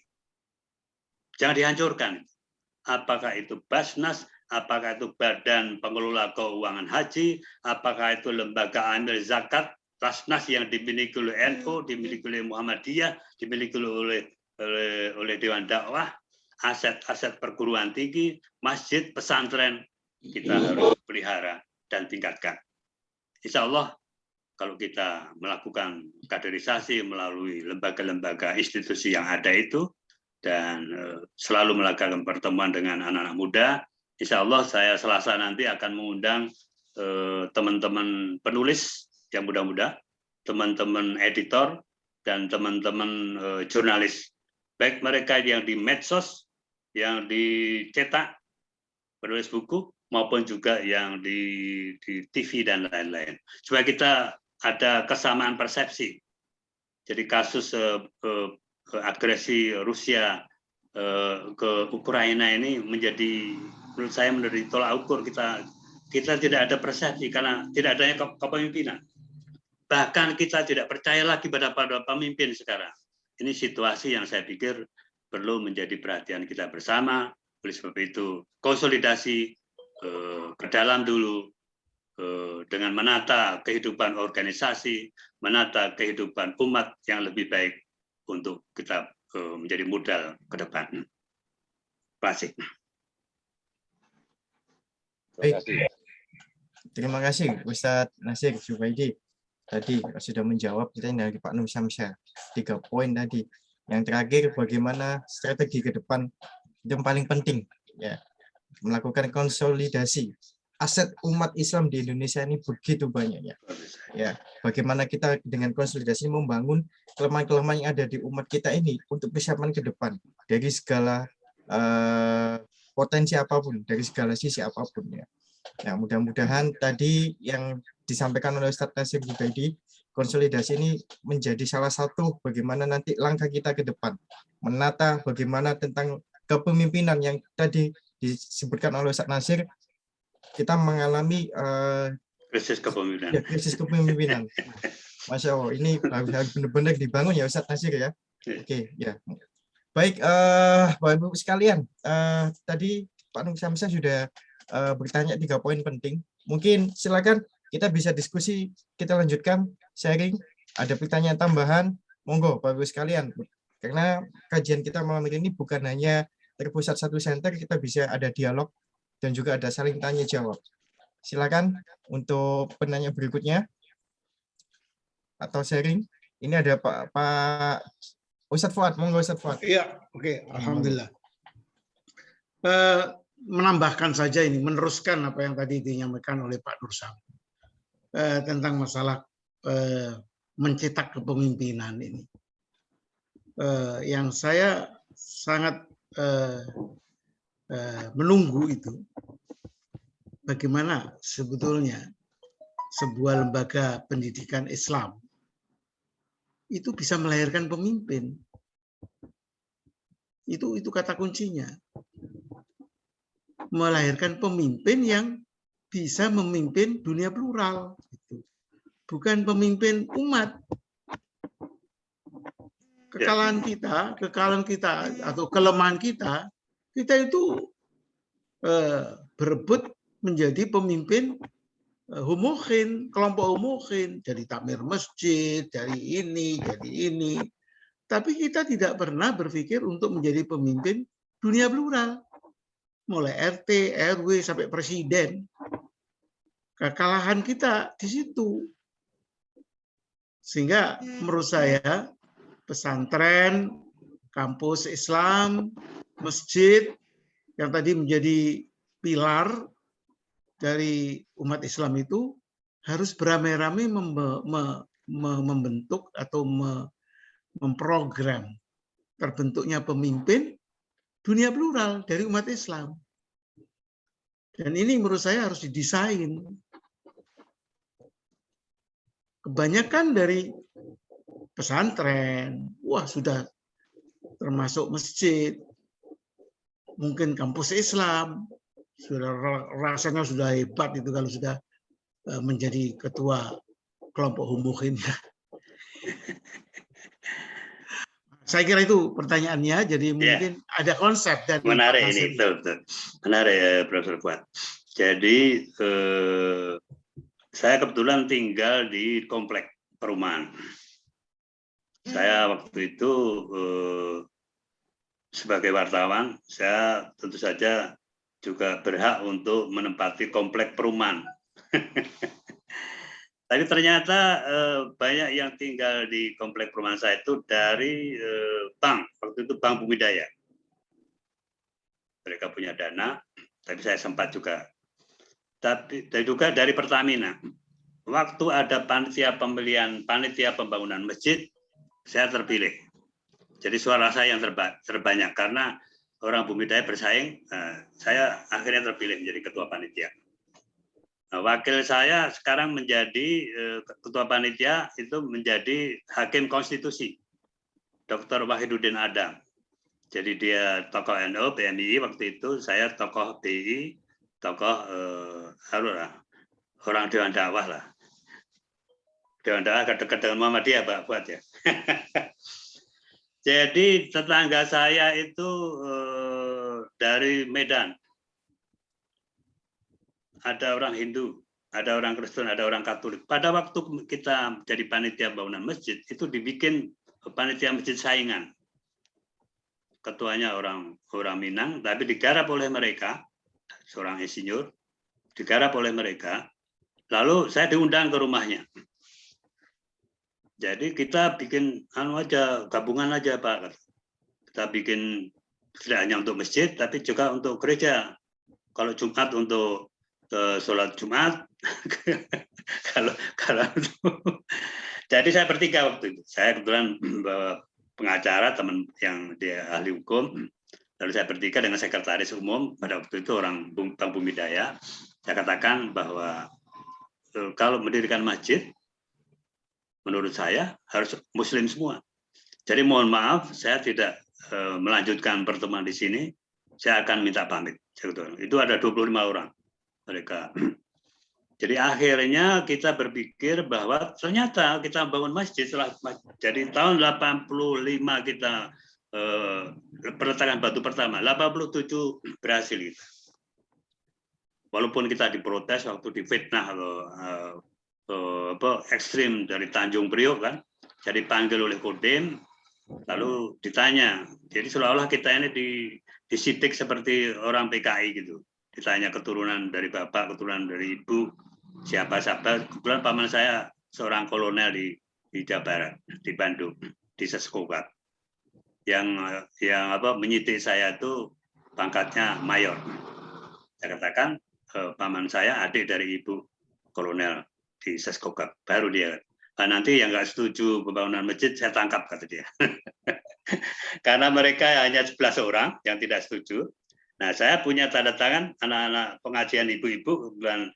Jangan dihancurkan. Apakah itu Basnas, apakah itu Badan Pengelola Keuangan Haji, apakah itu lembaga amil zakat, Basnas yang dimiliki oleh NU, dimiliki oleh Muhammadiyah, dimiliki oleh Dewan Dakwah, aset-aset perguruan tinggi, masjid, pesantren, kita harus pelihara dan tingkatkan. Insya Allah, kalau kita melakukan kaderisasi melalui lembaga-lembaga institusi yang ada itu, dan selalu melakukan pertemuan dengan anak-anak muda, insya Allah saya Selasa nanti akan mengundang teman-teman penulis yang muda-muda, teman-teman editor, dan teman-teman jurnalis, baik mereka yang di medsos, yang dicetak, penulis buku, maupun juga yang di TV dan lain-lain. Supaya kita ada kesamaan persepsi. Jadi kasus agresi Rusia ke Ukraina ini menurut saya menjadi tolak ukur kita tidak ada persepsi karena tidak adanya kepemimpinan. Bahkan kita tidak percaya lagi pada pemimpin sekarang. Ini situasi yang saya pikir perlu menjadi perhatian kita bersama. Oleh sebab itu konsolidasi ke dalam dulu dengan menata kehidupan organisasi, menata kehidupan umat yang lebih baik untuk kita menjadi modal ke depan. Klasik. Terima kasih Ustadz Nasir Zubaidi. Tadi sudah menjawab pertanyaan dari Pak Nur Syamsyah. 3 poin tadi. Yang terakhir, bagaimana strategi ke depan yang paling penting, ya, melakukan konsolidasi. Aset umat Islam di Indonesia ini begitu banyak, ya. Bagaimana kita dengan konsolidasi membangun kelemahan-kelemahan yang ada di umat kita ini untuk persiapan ke depan dari segala potensi apapun, dari segala sisi apapun, ya. Nah, mudah-mudahan tadi yang disampaikan oleh Ustadz Nasir Zubaidi, konsolidasi ini menjadi salah satu bagaimana nanti langkah kita ke depan, menata bagaimana tentang kepemimpinan yang tadi disebutkan oleh Ustadz Nasir. Kita mengalami krisis kepemimpinan. Ya, krisis kepemimpinan. Masya Allah, ini harus benar-benar dibangun ya Ustadz Nasir ya. Oke, ya. Baik, Bapak Ibu sekalian, tadi Pak Nur Syamsah sudah bertanya 3 poin penting. Mungkin silakan kita bisa diskusi, kita lanjutkan sharing. Ada pertanyaan tambahan, monggo Bapak Ibu sekalian. Karena kajian kita malam ini bukan hanya terpusat satu center, kita bisa ada dialog dan juga ada saling tanya jawab. Silakan untuk penanya berikutnya atau sharing. Ini ada Pak Ustadz Fuad, monggo Ustadz Fuad. Iya, oke, alhamdulillah. Menambahkan saja ini, meneruskan apa yang tadi disampaikan oleh Pak Nur Syamsah tentang masalah mencetak kepemimpinan ini. Yang saya sangat menunggu itu bagaimana sebetulnya sebuah lembaga pendidikan Islam itu bisa melahirkan pemimpin. Itu kata kuncinya. Melahirkan pemimpin yang bisa memimpin dunia plural. Bukan pemimpin umat. Kekalahan kita atau kelemahan kita itu berebut menjadi pemimpin homogen, kelompok homogen, jadi takmir masjid, dari ini, jadi ini. Tapi kita tidak pernah berpikir untuk menjadi pemimpin dunia plural. Mulai RT, RW, sampai presiden. Kekalahan kita di situ. Sehingga menurut saya, pesantren, kampus Islam, masjid, yang tadi menjadi pilar dari umat Islam itu harus beramai-ramai membentuk atau memprogram terbentuknya pemimpin dunia plural dari umat Islam. Dan ini menurut saya harus didesain. Kebanyakan dari pesantren, wah sudah termasuk masjid, mungkin kampus Islam, sudah rasanya sudah hebat itu kalau sudah menjadi ketua kelompok homogen. Saya kira itu pertanyaannya, jadi mungkin ada konsep dan menarik ini, betul. Menarik, Profesor Fuad. Jadi saya kebetulan tinggal di komplek perumahan. Saya waktu itu sebagai wartawan, saya tentu saja juga berhak untuk menempati komplek perumahan. Tapi ternyata banyak yang tinggal di komplek perumahan saya itu dari bank, waktu itu Bank Bumidaya. Mereka punya dana, tapi saya sempat juga. Tapi juga dari Pertamina. Waktu ada panitia pembangunan masjid, saya terpilih. Jadi suara saya yang terbanyak karena orang Bumidaya bersaing, saya akhirnya terpilih menjadi ketua panitia. Nah, wakil saya sekarang menjadi ketua panitia itu menjadi hakim konstitusi, Dr. Wahiduddin Adam. Jadi dia tokoh NU, PMI waktu itu, saya tokoh BI, tokoh orang Dewan Dakwah lah. Dewan Dakwah dekat dengan Muhammadiyah, Pak Fuad ya. Jadi tetangga saya itu dari Medan. Ada orang Hindu, ada orang Kristen, ada orang Katolik. Pada waktu kita jadi panitia bangunan masjid, itu dibikin panitia masjid saingan. Ketuanya orang Minang, tapi digarap oleh mereka, seorang insinyur, digarap oleh mereka. Lalu saya diundang ke rumahnya. Jadi kita bikin gabungan aja Pak. Kita bikin tidak hanya untuk masjid, tapi juga untuk gereja. Kalau Jumat untuk sholat Jumat, kalau jadi saya bertiga waktu itu. Saya kebetulan bawa pengacara, teman yang dia ahli hukum, lalu saya bertiga dengan sekretaris umum pada waktu itu orang Bank Bumidaya. Saya katakan bahwa kalau mendirikan masjid, menurut saya harus Muslim semua. Jadi mohon maaf, saya tidak melanjutkan pertemuan di sini. Saya akan minta pamit. Itu ada 25 orang mereka. Jadi akhirnya kita berpikir bahwa ternyata kita bangun masjid setelah jadi tahun 85 kita peletakan batu pertama, 87 berhasil kita. Walaupun kita diprotes waktu difitnah ekstrim dari Tanjung Priok kan, jadi dipanggil oleh Kodim, lalu ditanya, jadi seolah-olah kita ini disidik seperti orang PKI gitu, ditanya keturunan dari bapak, keturunan dari ibu, siapa. Kebetulan paman saya seorang kolonel di Jawa Barat, di Bandung, di Seskogap, yang menyidik saya itu pangkatnya mayor. Saya katakan paman saya adik dari ibu kolonel di Seskogap, baru dia. Nah, nanti yang nggak setuju pembangunan masjid saya tangkap, kata dia. Karena mereka hanya 11 orang yang tidak setuju. Nah, saya punya tanda tangan anak-anak pengajian ibu-ibu, kebetulan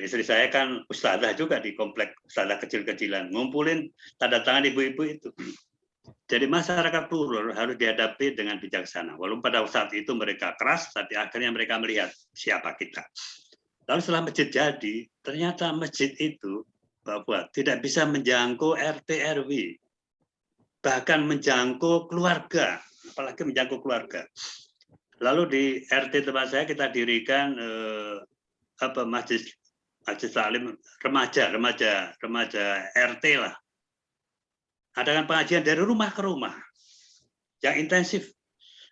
istri saya kan ustadzah juga di komplek ustadzah kecil-kecilan, ngumpulin tanda tangan ibu-ibu itu. Jadi masyarakat plural harus dihadapi dengan bijaksana. Walaupun pada saat itu mereka keras, tapi akhirnya mereka melihat siapa kita. Lalu setelah masjid jadi, ternyata masjid itu bahwa tidak bisa menjangkau RT RW, bahkan menjangkau keluarga, apalagi menjangkau keluarga. Lalu di RT tempat saya kita dirikan masjid taklim remaja RT lah. Adakan pengajian dari rumah ke rumah yang intensif.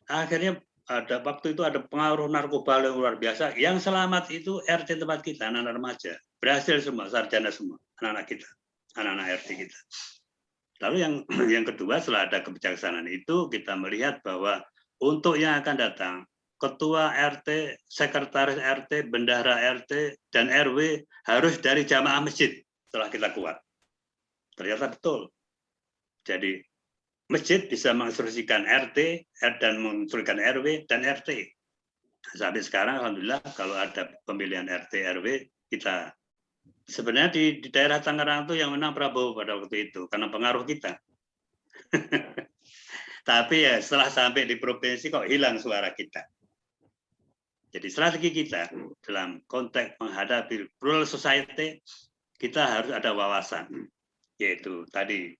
Akhirnya waktu itu ada pengaruh narkoba yang luar biasa. Yang selamat itu RT tempat kita, anak-anak remaja. Berhasil semua, sarjana semua, anak-anak kita, anak-anak RT kita. Lalu yang kedua, setelah ada kebijaksanaan itu, kita melihat bahwa untuk yang akan datang, ketua RT, sekretaris RT, bendahara RT, dan RW harus dari jamaah masjid setelah kita kuat. Ternyata betul. Jadi masjid bisa menginstruksikan RT dan menginstruksikan RW dan RT. Sampai sekarang alhamdulillah kalau ada pemilihan RT RW kita sebenarnya di daerah Tangerang itu yang menang Prabowo pada waktu itu karena pengaruh kita. Tapi ya setelah sampai di provinsi kok hilang suara kita. Jadi strategi kita dalam konteks menghadapi plural society kita harus ada wawasan, yaitu tadi.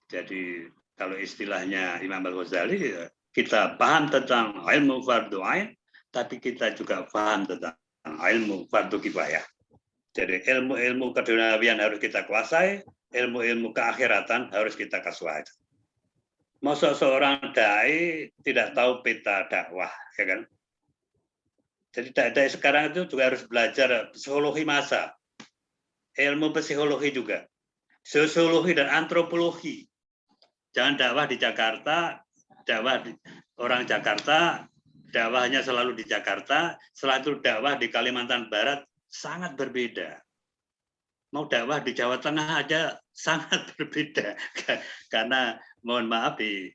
Jadi kalau istilahnya Imam Al-Ghazali, kita paham tentang ilmu fardu ain, tapi kita juga paham tentang ilmu fardu kifayah. Jadi ilmu keduniawian harus kita kuasai, ilmu keakhiratan harus kita kuasai. Masa seorang dai tidak tahu peta dakwah, ya kan? Jadi dai sekarang itu juga harus belajar psikologi massa, ilmu psikologi juga, sosiologi dan antropologi. Jangan dakwah di Jakarta, orang Jakarta, dakwahnya selalu di Jakarta, setelah itu dakwah di Kalimantan Barat sangat berbeda. Mau dakwah di Jawa Tengah aja sangat berbeda. Karena mohon maaf di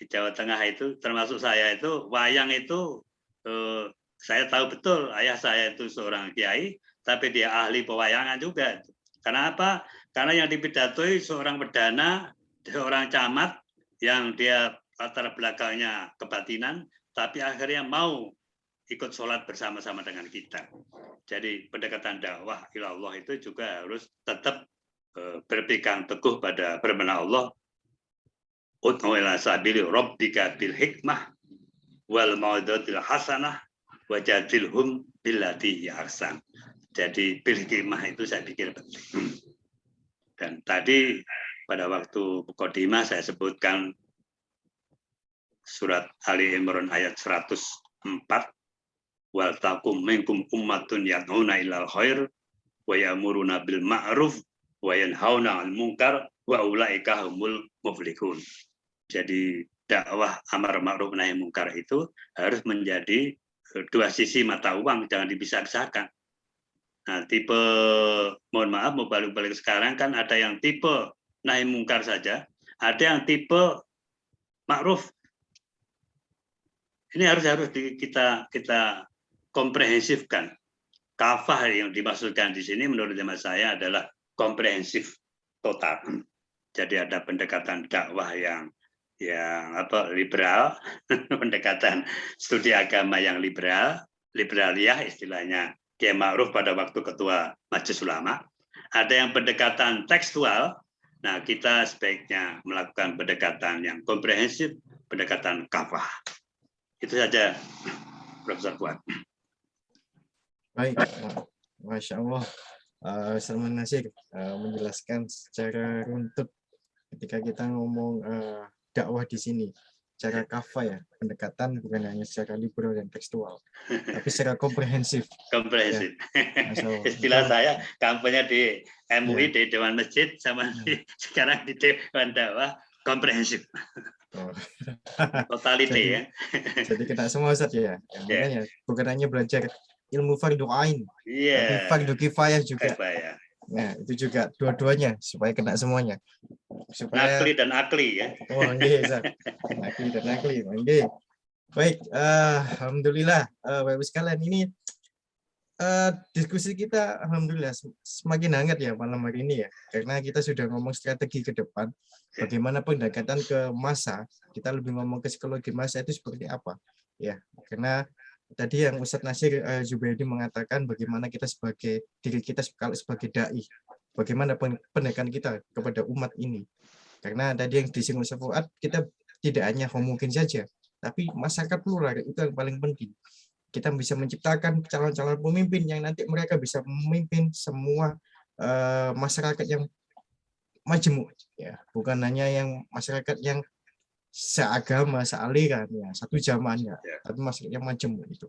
Jawa Tengah itu, termasuk saya itu, wayang itu, saya tahu betul ayah saya itu seorang kiai, tapi dia ahli pewayangan juga. Karena apa? Karena yang dipidatoi seorang perdana, seorang camat yang dia latar belakangnya kebatinan, tapi akhirnya mau ikut sholat bersama-sama dengan kita. Jadi pendekatan dakwah ilallah itu juga harus tetap berpegang teguh pada firman Allah, ud'u ila sabili rabbika bil hikmah wal mau'izatil hasanah wajadilhum billati ahsan. Jadi bil hikmah itu saya pikir penting. Dan tadi pada waktu Muqaddimah saya sebutkan surat Ali Imran ayat 104, wal takum minkum ummatun yad'una ilal khair wa ya'muruna bil ma'ruf wa yanhauna 'anil munkar wa ulaika humul muflihun. Jadi dakwah amar ma'ruf nahi munkar itu harus menjadi dua sisi mata uang, jangan dipisah-pisahkan. Nah, tipe mohon maaf mau balik sekarang kan ada yang tipe nahi mungkar saja, ada yang tipe ma'ruf. Ini harus kita komprehensifkan. Kafah yang dimaksudkan di sini menurut hemat saya adalah komprehensif total. Jadi ada pendekatan dakwah yang liberal, pendekatan studi agama yang liberaliyah istilahnya Kiai Ma'ruf pada waktu ketua Majelis Ulama. Ada yang pendekatan tekstual. Nah, kita sebaiknya melakukan pendekatan yang komprehensif, pendekatan kafah. Itu saja, Profesor Fuad. Baik, Masya Allah. Salman Nasir menjelaskan secara runtut ketika kita ngomong dakwah di sini. Secara kafah ya, pendekatan bukan hanya secara liberal dan tekstual, tapi secara komprehensif. Komprehensif. Ya. Istilah saya kampanye di MUI, ya, di Dewan Masjid, sama sekarang di Dewan Dakwah, komprehensif. Oh. Totality ya. Jadi kena semua Ustaz ya. Makanya bukan hanya belajar ilmu fardu ain, tapi fardu kifayah juga. Nah, itu juga dua-duanya supaya kena semuanya. Supaya nakli dan akli ya. Oh, nggih, Ustaz. Nakli dan akli, nggih. Baik, alhamdulillah Bapak Ibu sekalian, ini diskusi kita alhamdulillah semakin hangat ya malam hari ini ya. Karena kita sudah ngomong strategi ke depan, bagaimana pendekatan ke masa, kita lebih ngomong ke psikologi masa itu seperti apa. Ya, karena tadi yang Ustadz Nasir Zubaidi mengatakan bagaimana kita sebagai diri kita sebagai dai, bagaimana pendekatan kita kepada umat ini. Karena tadi yang disinggung Fuad, kita tidak hanya homogen saja, tapi masyarakat plural itu yang paling penting. Kita bisa menciptakan calon-calon pemimpin yang nanti mereka bisa memimpin semua masyarakat yang majemuk, ya, bukan hanya yang masyarakat yang seagama, sealiran, ya, satu zamannya, tapi masyarakat yang majemuk itu.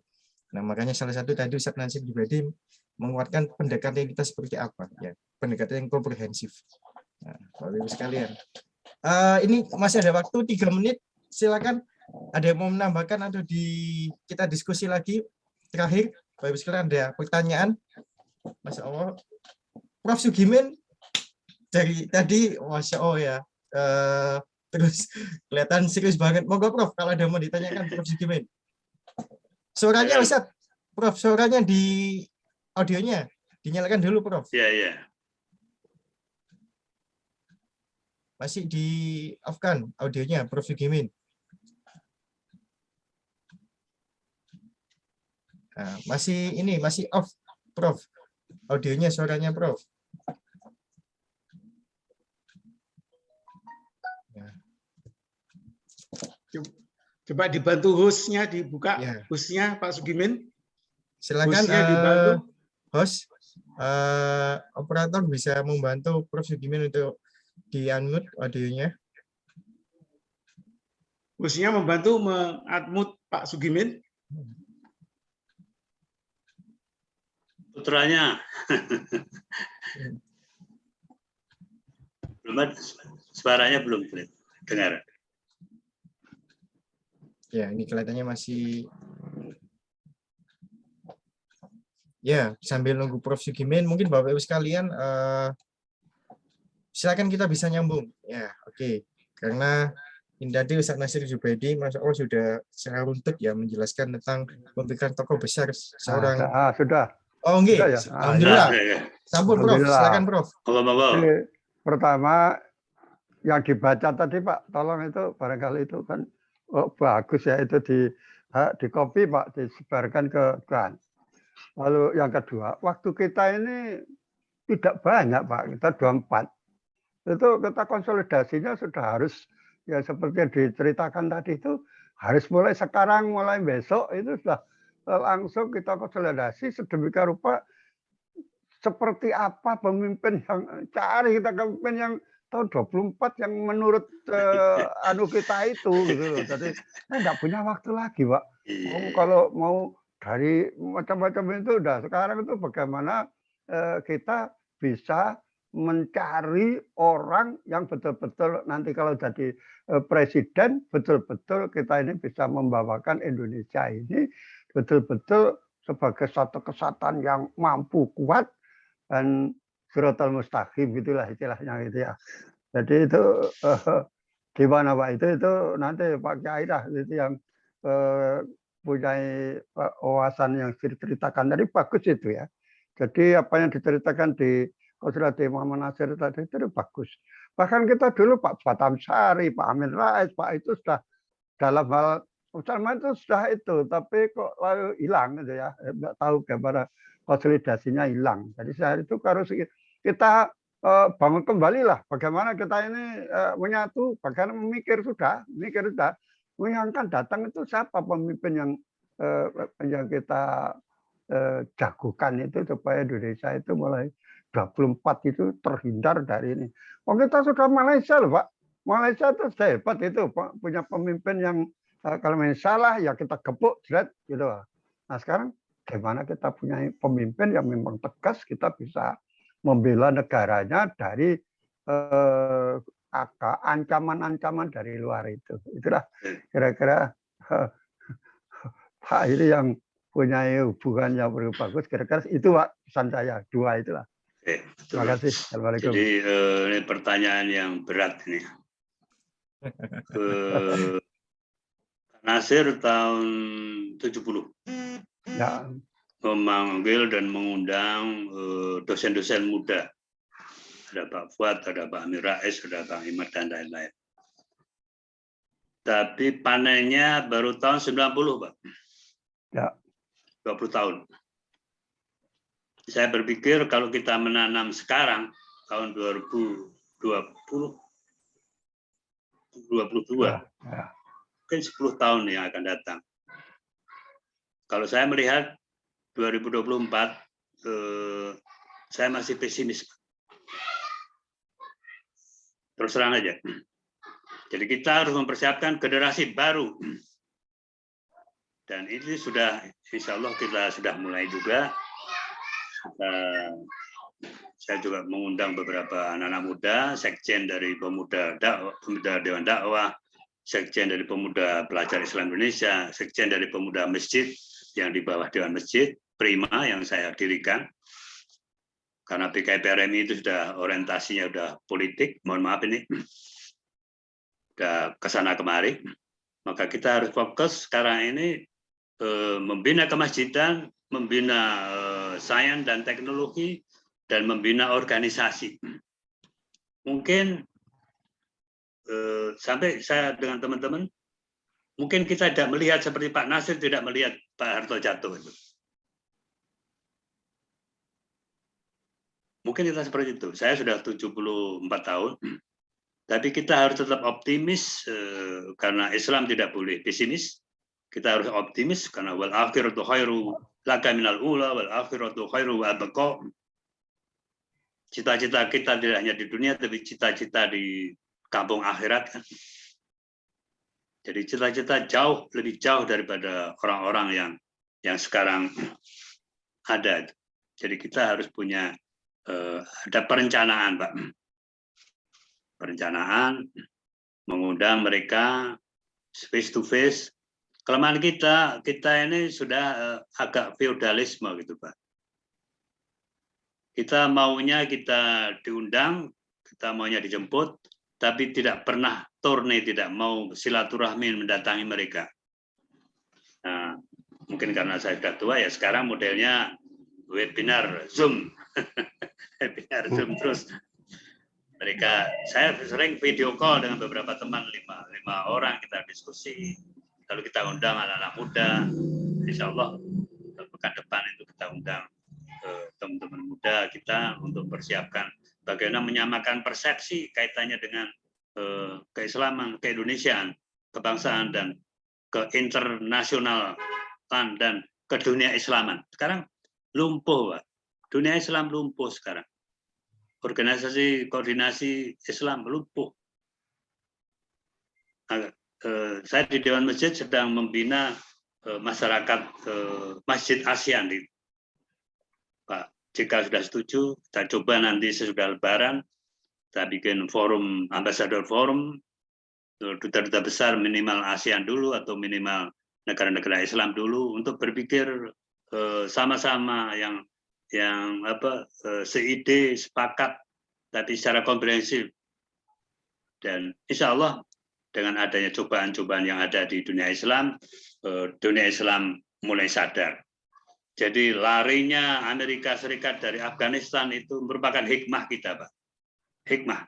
Nah, makanya salah satu tadi Ustadz Nasir Zubaidi menguatkan pendekatan kita seperti apa, ya, pendekatan yang komprehensif. Nah, Bapak Ibu sekalian, ini masih ada waktu 3 menit, silakan ada yang mau menambahkan atau kita diskusi lagi terakhir. Bapak Ibu sekalian, ada pertanyaan? Masya Allah, Prof. Sugimin dari tadi, Masya Allah ya, terus kelihatan serius banget. Moga Prof, kalau ada mau ditanyakan Prof. Sugimin. Suaranya Ustaz, Prof, suaranya di audionya dinyalakan dulu Prof. Iya. Masih di off kan audionya Prof. Sugimin. Nah, masih off Prof. Audionya, suaranya Prof. Coba dibantu hostnya, dibuka ya. Hostnya Pak Sugimin. Silakan dibantu. Host, operator bisa membantu Prof. Sugimin untuk di-unmute audionya. Hostnya membantu meng-unmute Pak Sugimin. Putranya. Belum, suaranya belum dengar. Ya, ini kelihatannya masih. Ya, sambil nunggu Prof. Sugimin, mungkin Bapak Ibu sekalian, silakan kita bisa nyambung. Ya, oke. Karena ini tadi Ustadz Nasir Zubaidi, Masya Allah sudah secara runtut ya menjelaskan tentang pemikiran tokoh besar seorang. Sudah. Oh, enggak. Ya. Alhamdulillah. Sampun, Prof. Silakan, Prof. Jadi, pertama yang dibaca tadi Pak, tolong itu barangkali itu kan bagus ya, itu di copy Pak, disebarkan ke kan. Lalu yang kedua, waktu kita ini tidak banyak Pak, kita 24. Itu kita konsolidasinya sudah harus ya seperti yang diceritakan tadi itu harus mulai sekarang, mulai besok itu sudah langsung kita konsolidasi sedemikian rupa seperti apa pemimpin yang cari kita pemimpin yang tahun 24 yang menurut kita itu gitu loh. Jadi saya nggak punya waktu lagi Pak. Kalau mau dari macam-macam itu udah sekarang itu bagaimana kita bisa mencari orang yang betul-betul nanti kalau jadi presiden betul-betul kita ini bisa membawakan Indonesia ini betul-betul sebagai satu kesatuan yang mampu kuat dan siratal mustaqim, gitulah istilahnya gitu ya. Jadi itu gimana Pak, itu nanti Pak Kiai dah itu yang punya wawasan yang diceritakan tadi bagus itu ya. Jadi apa yang diceritakan di Konsultasi Muhammad Nasir tadi itu bagus. Bahkan kita dulu Pak Batam Sari, Pak Amin Rais, Pak itu sudah dalam hal Salman itu sudah itu, tapi kok lalu hilang gitu ya. Nggak tahu bagaimana konsolidasinya hilang. Jadi saya itu harus kita bangun kembali lah. Bagaimana kita ini menyatu, bagaimana mikir sudah. Yang akan datang itu siapa pemimpin yang kita jagokan itu supaya Indonesia itu mulai 24 itu terhindar dari ini. Oh, kita sudah Malaysia loh Pak. Malaysia itu hebat itu punya pemimpin yang kalau salah ya kita gebuk jerat gitu. Nah sekarang gimana kita punya pemimpin yang memang tegas, kita bisa membela negaranya dari ancaman-ancaman dari luar itu. Itulah kira-kira Pak ini yang punya hubungan yang bagus. Kira-kira itu Pak pesan saya, dua itulah. Terima kasih. Assalamualaikum. Jadi ini pertanyaan yang berat ini. Nasir tahun 70 Ya. memanggil dan mengundang dosen-dosen muda. Ada Pak Fuad, ada Pak Amir Rais, ada Pak Imad dan lain-lain. Tapi panennya baru tahun 90, Pak. Ya. 20 tahun. Saya berpikir kalau kita menanam sekarang, tahun 2022, Ya. mungkin 10 tahun yang akan datang. Kalau saya melihat 2024, saya masih pesimis. Terus terang aja. Jadi kita harus mempersiapkan generasi baru. Dan ini sudah, insya Allah kita sudah mulai juga. Saya juga mengundang beberapa anak-anak muda, sekjen dari pemuda Dewan Dakwah, sekjen dari pemuda pelajar Islam Indonesia, sekjen dari pemuda masjid yang di bawah Dewan Masjid, Prima yang saya dirikan. Karena PKPRMI itu sudah orientasinya sudah politik, mohon maaf ini, sudah kesana kemari. Maka kita harus fokus sekarang ini membina kemasjidan, membina sains dan teknologi, dan membina organisasi. Mungkin sampai saya dengan teman-teman, mungkin kita tidak melihat seperti Pak Nasir tidak melihat Pak Harto jatuh. Mungkin kita seperti itu. Saya sudah 74 tahun, tapi kita harus tetap optimis karena Islam tidak boleh pesimis. Kita harus optimis karena wal akhiratu khairu laka minal ula wal akhiratu khairu wa abqa. Cita-cita kita tidak hanya di dunia, tapi cita-cita di kampung akhirat kan. Jadi cita-cita jauh lebih jauh daripada orang-orang yang sekarang ada. Jadi kita harus punya ada perencanaan, Pak. Perencanaan mengundang mereka face to face. Kelemahan kita ini sudah agak feodalisme gitu, Pak. Kita maunya kita diundang, kita maunya dijemput, tapi tidak pernah turne, tidak mau silaturahmi mendatangi mereka. Nah, mungkin karena saya sudah tua ya sekarang modelnya webinar Zoom. Webinar Zoom terus. Saya sering video call dengan beberapa teman, lima orang kita diskusi. Lalu kita undang anak-anak muda, insya Allah pekan depan itu kita undang teman-teman muda kita untuk persiapkan bagaimana menyamakan persepsi kaitannya dengan keislaman, keindonesiaan, kebangsaan dan keinternasionalan dan ke dunia Islaman. Sekarang lumpuh, Pak. Dunia Islam lumpuh sekarang. Organisasi koordinasi Islam lumpuh. Saya di Dewan Masjid sedang membina masyarakat Masjid ASEAN. Pak jika sudah setuju, kita coba nanti sesudah Lebaran, kita bikin forum, ambassador forum, duta-duta besar minimal ASEAN dulu atau minimal negara-negara Islam dulu untuk berpikir sama-sama yang seide, sepakat, tapi secara komprehensif. Dan insya Allah dengan adanya cobaan-cobaan yang ada di dunia Islam mulai sadar. Jadi larinya Amerika Serikat dari Afghanistan itu merupakan hikmah kita, Pak. Hikmah.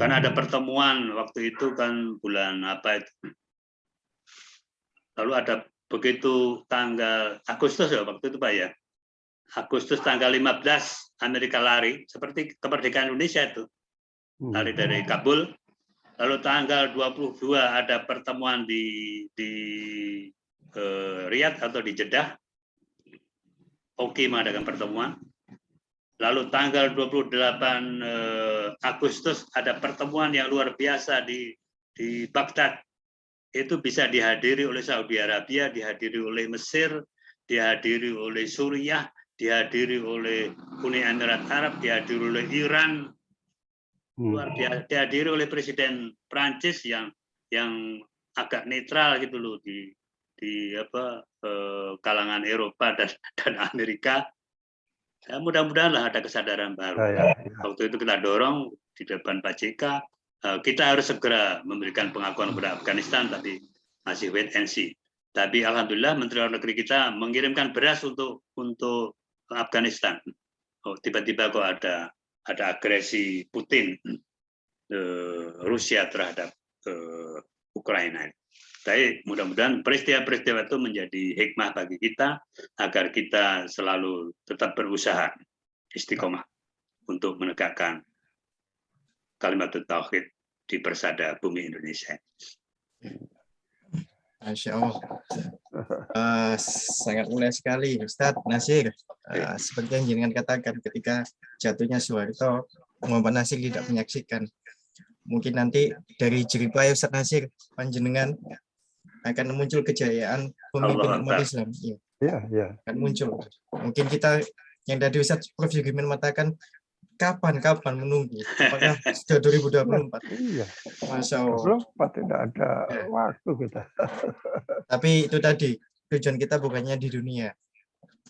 Karena ada pertemuan waktu itu kan bulan apa itu? Lalu ada begitu tanggal Agustus ya waktu itu Pak ya. Agustus tanggal 15 Amerika lari seperti kemerdekaan Indonesia itu. Lari dari Kabul. Lalu tanggal 22 ada pertemuan di Riyadh atau di Jeddah. Oki mengadakan pertemuan. Lalu tanggal 28 Agustus ada pertemuan yang luar biasa di Baghdad. Itu bisa dihadiri oleh Saudi Arabia, dihadiri oleh Mesir, dihadiri oleh Suriah, dihadiri oleh Uni Emirat Arab, dihadiri oleh Iran, luar biasa, dihadiri oleh Presiden Prancis yang agak netral gitu loh di kalangan Eropa dan Amerika. Ya, mudah-mudahan ada kesadaran baru. Waktu itu kita dorong di depan Pak JK. Kita harus segera memberikan pengakuan kepada Afghanistan, tapi masih wait and see. Tapi alhamdulillah Menteri Luar Negeri kita mengirimkan beras untuk Afghanistan. Tiba-tiba kok ada agresi Putin Rusia terhadap Ukraina. Tapi mudah-mudahan peristiwa-peristiwa itu menjadi hikmah bagi kita agar kita selalu tetap berusaha istiqomah untuk menegakkan kalimat tauhid di persada bumi Indonesia. Masya Allah. Sangat mulia sekali Ustadz Nasir. Seperti yang jenengan katakan ketika jatuhnya Soeharto, Muhammad Nasir tidak menyaksikan. Mungkin nanti dari jeripaya Ustadz Nasir panjenengan akan muncul kejayaan pemimpin umat Islam. Iya. Akan muncul. Mungkin kita yang tadi Ustadz Prof. Jugiman mengatakan kapan menunggu? Apakah sudah 2024? Iya. Masya Allah. 2024 tidak ada waktu kita. Tapi itu tadi tujuan kita bukannya di dunia.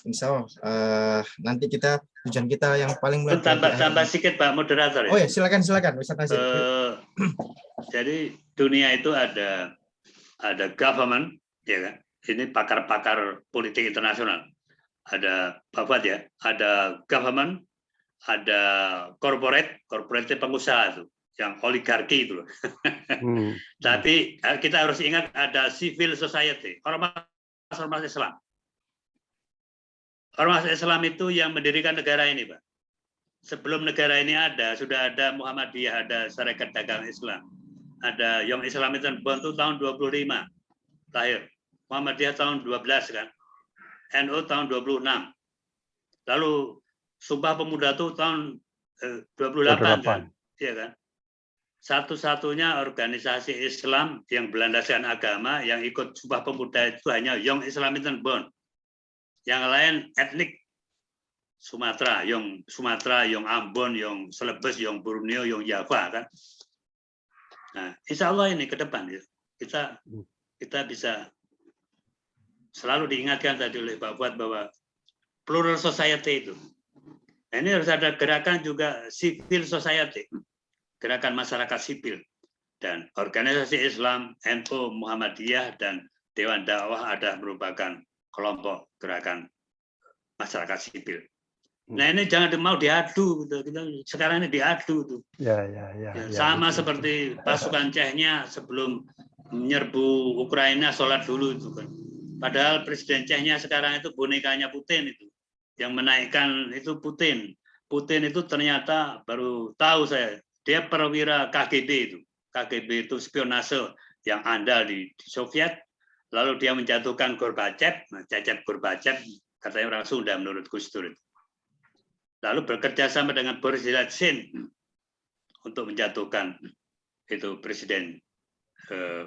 Insya Allah nanti tujuan kita yang paling mulia. Tambah sedikit Pak Moderator. Ya? Oh ya silakan Ustadz Nasir. Jadi dunia itu ada government, ya kan? Ini pakar-pakar politik internasional. Ada Bapak ya, ada government, ada corporate pengusaha itu, yang oligarki itu loh. Tapi kita harus ingat ada civil society, ormas Islam. Ormas Islam itu yang mendirikan negara ini, Pak. Sebelum negara ini ada, sudah ada Muhammadiyah, ada Syarikat Dagang Islam. Ada Young Islamism Bond itu tahun 25 lahir. Muhammadiyah tahun 12 kan. NU tahun 26. Lalu Sumpah Pemuda itu tahun 28 kan. Iya kan? Satu-satunya organisasi Islam yang berlandaskan agama yang ikut Sumpah Pemuda itu hanya Young Islamism Bond. Yang lain etnik Sumatera, Young Ambon, Young Celebes, Young Borneo, Young Java kan. Nah, insya Allah ini ke depan ya, kita bisa selalu diingatkan tadi oleh Pak Fuad bahwa plural society itu. Nah, ini harus ada gerakan juga civil society, gerakan masyarakat sipil dan organisasi Islam, NU, Muhammadiyah dan Dewan Dakwah ada merupakan kelompok gerakan masyarakat sipil. Nah ini jangan mau diadu, sekarang ini diadu tuh. Sama seperti pasukan Chechnya sebelum menyerbu Ukraina sholat dulu itu kan. Padahal Presiden Chechnya sekarang itu bonekanya Putin itu, yang menaikkan itu Putin. Putin itu ternyata baru tahu saya dia perwira KGB itu. KGB itu spionase yang andal di Soviet. Lalu dia menjatuhkan Gorbachev, Cecep Gorbachev katanya orang Sunda menurut Gus Dur itu. Lalu bekerja sama dengan Boris Yeltsin untuk menjatuhkan itu Presiden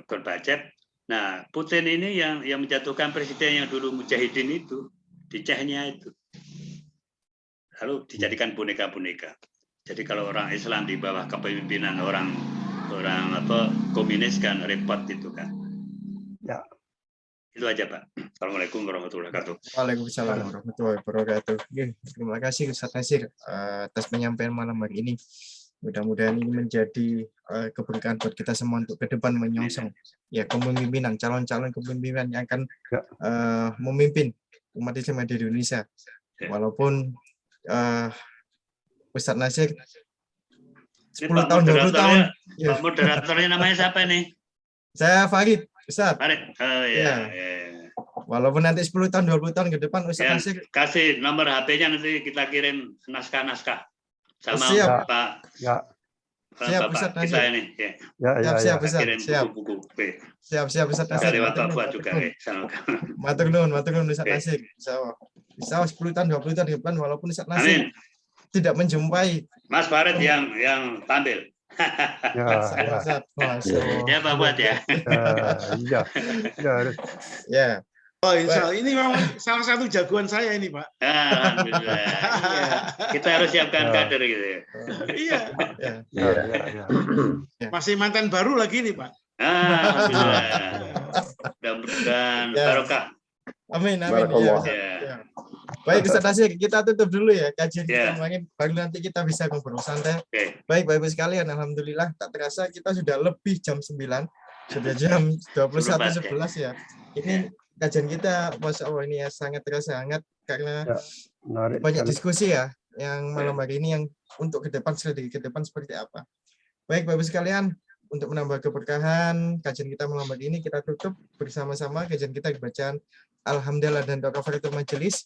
Gorbachev. Nah, Putin ini yang menjatuhkan presiden yang dulu mujahidin itu di Chechnya itu. Lalu dijadikan boneka-boneka. Jadi kalau orang Islam di bawah kepemimpinan orang komunis kan repot itu kan. Ya. Itu aja Pak. Assalamualaikum warahmatullahi wabarakatuh. Waalaikumsalam warahmatullahi wabarakatuh. Terima kasih Ustadz Nasir atas penyampaian malam hari ini. Mudah-mudahan ini menjadi keberkahan buat kita semua untuk ke depan menyongsong ya kepemimpinan, calon-calon kepemimpinan yang akan memimpin umat Islam di Indonesia. Walaupun Ustadz Nasir 10 tahun, 20 tahun. Moderatornya namanya siapa nih? Saya Farid, Ustadz. Farid. Oh, ya. Walaupun nanti 10 tahun, 20 tahun ke depan Ustaz Yang Nasir kasih nomor HP-nya nanti kita kirim naskah-naskah sama Siap. Pak Ya, Siap, Ustaz Bapak kita Nasir. ini. Ya. ya, ya, ya. Siap, Kita Ustaz. kirim Siap. buku-buku. Oke. Siap Ustaz Nasir. Dari Matur Bapak nuwun, buat matur juga. nuwun. Sama. Matur nuwun Ustaz Nasir. Bisa 10 tahun, 20 tahun ke depan walaupun Ustaz Nasir Amin. tidak menjumpai. Mas Farid yang tampil. Ya, ya. Ustaz. Masya Allah. Ya Pak Buat ya. Iya. Ya, harus. Ya. Oh, insya Allah. Ini memang salah satu jagoan saya ini, Pak. Alhamdulillah. Iya. Kita harus siapkan kader gitu ya. Iya. Ya. Ya, ya, ya. Masih mantan baru lagi nih, Pak. Alhamdulillah. Mudah-mudahan Ya. barokah. Amin. Ya, Barakallah. Ustaz. Ya. Ya. Baik Ustaz Nasir, kita tutup dulu ya kajian Ya. kita kemarin, baru nanti kita bisa ngobrol santai. Oke. Baik Bapak Ibu sekalian, alhamdulillah tak terasa kita sudah lebih jam 9, sudah jam 21.11 ya. Ini kajian kita Masya Allah ini ya sangat terasa hangat karena Ya, menarik banyak sekali. diskusi ya yang malam hari ini yang untuk ke depan strategi ke depan seperti apa. Baik Bapak Ibu sekalian, untuk menambah keberkahan kajian kita malam hari ini kita tutup bersama-sama kajian kita dibacaan Alhamdulillah dan doa kafaratul majelis.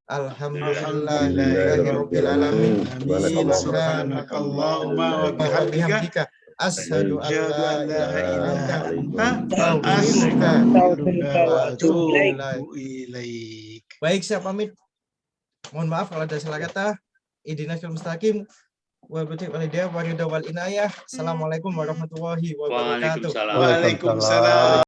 Alhamdulillahirabbil alamin. Amin. Subhanakallahumma wa bihamdika. Asyhadu an la ilaha illa anta Astaghfiruka wa atubu ilaik. Baik, saya pamit. Mohon maaf kalau ada salah kata. Ihdinas siratal mustaqim. Wa bihi walidayah wa ridha wal inayah. Assalamualaikum warahmatullahi wabarakatuh. Waalaikumsalam. Waalaikumsalam.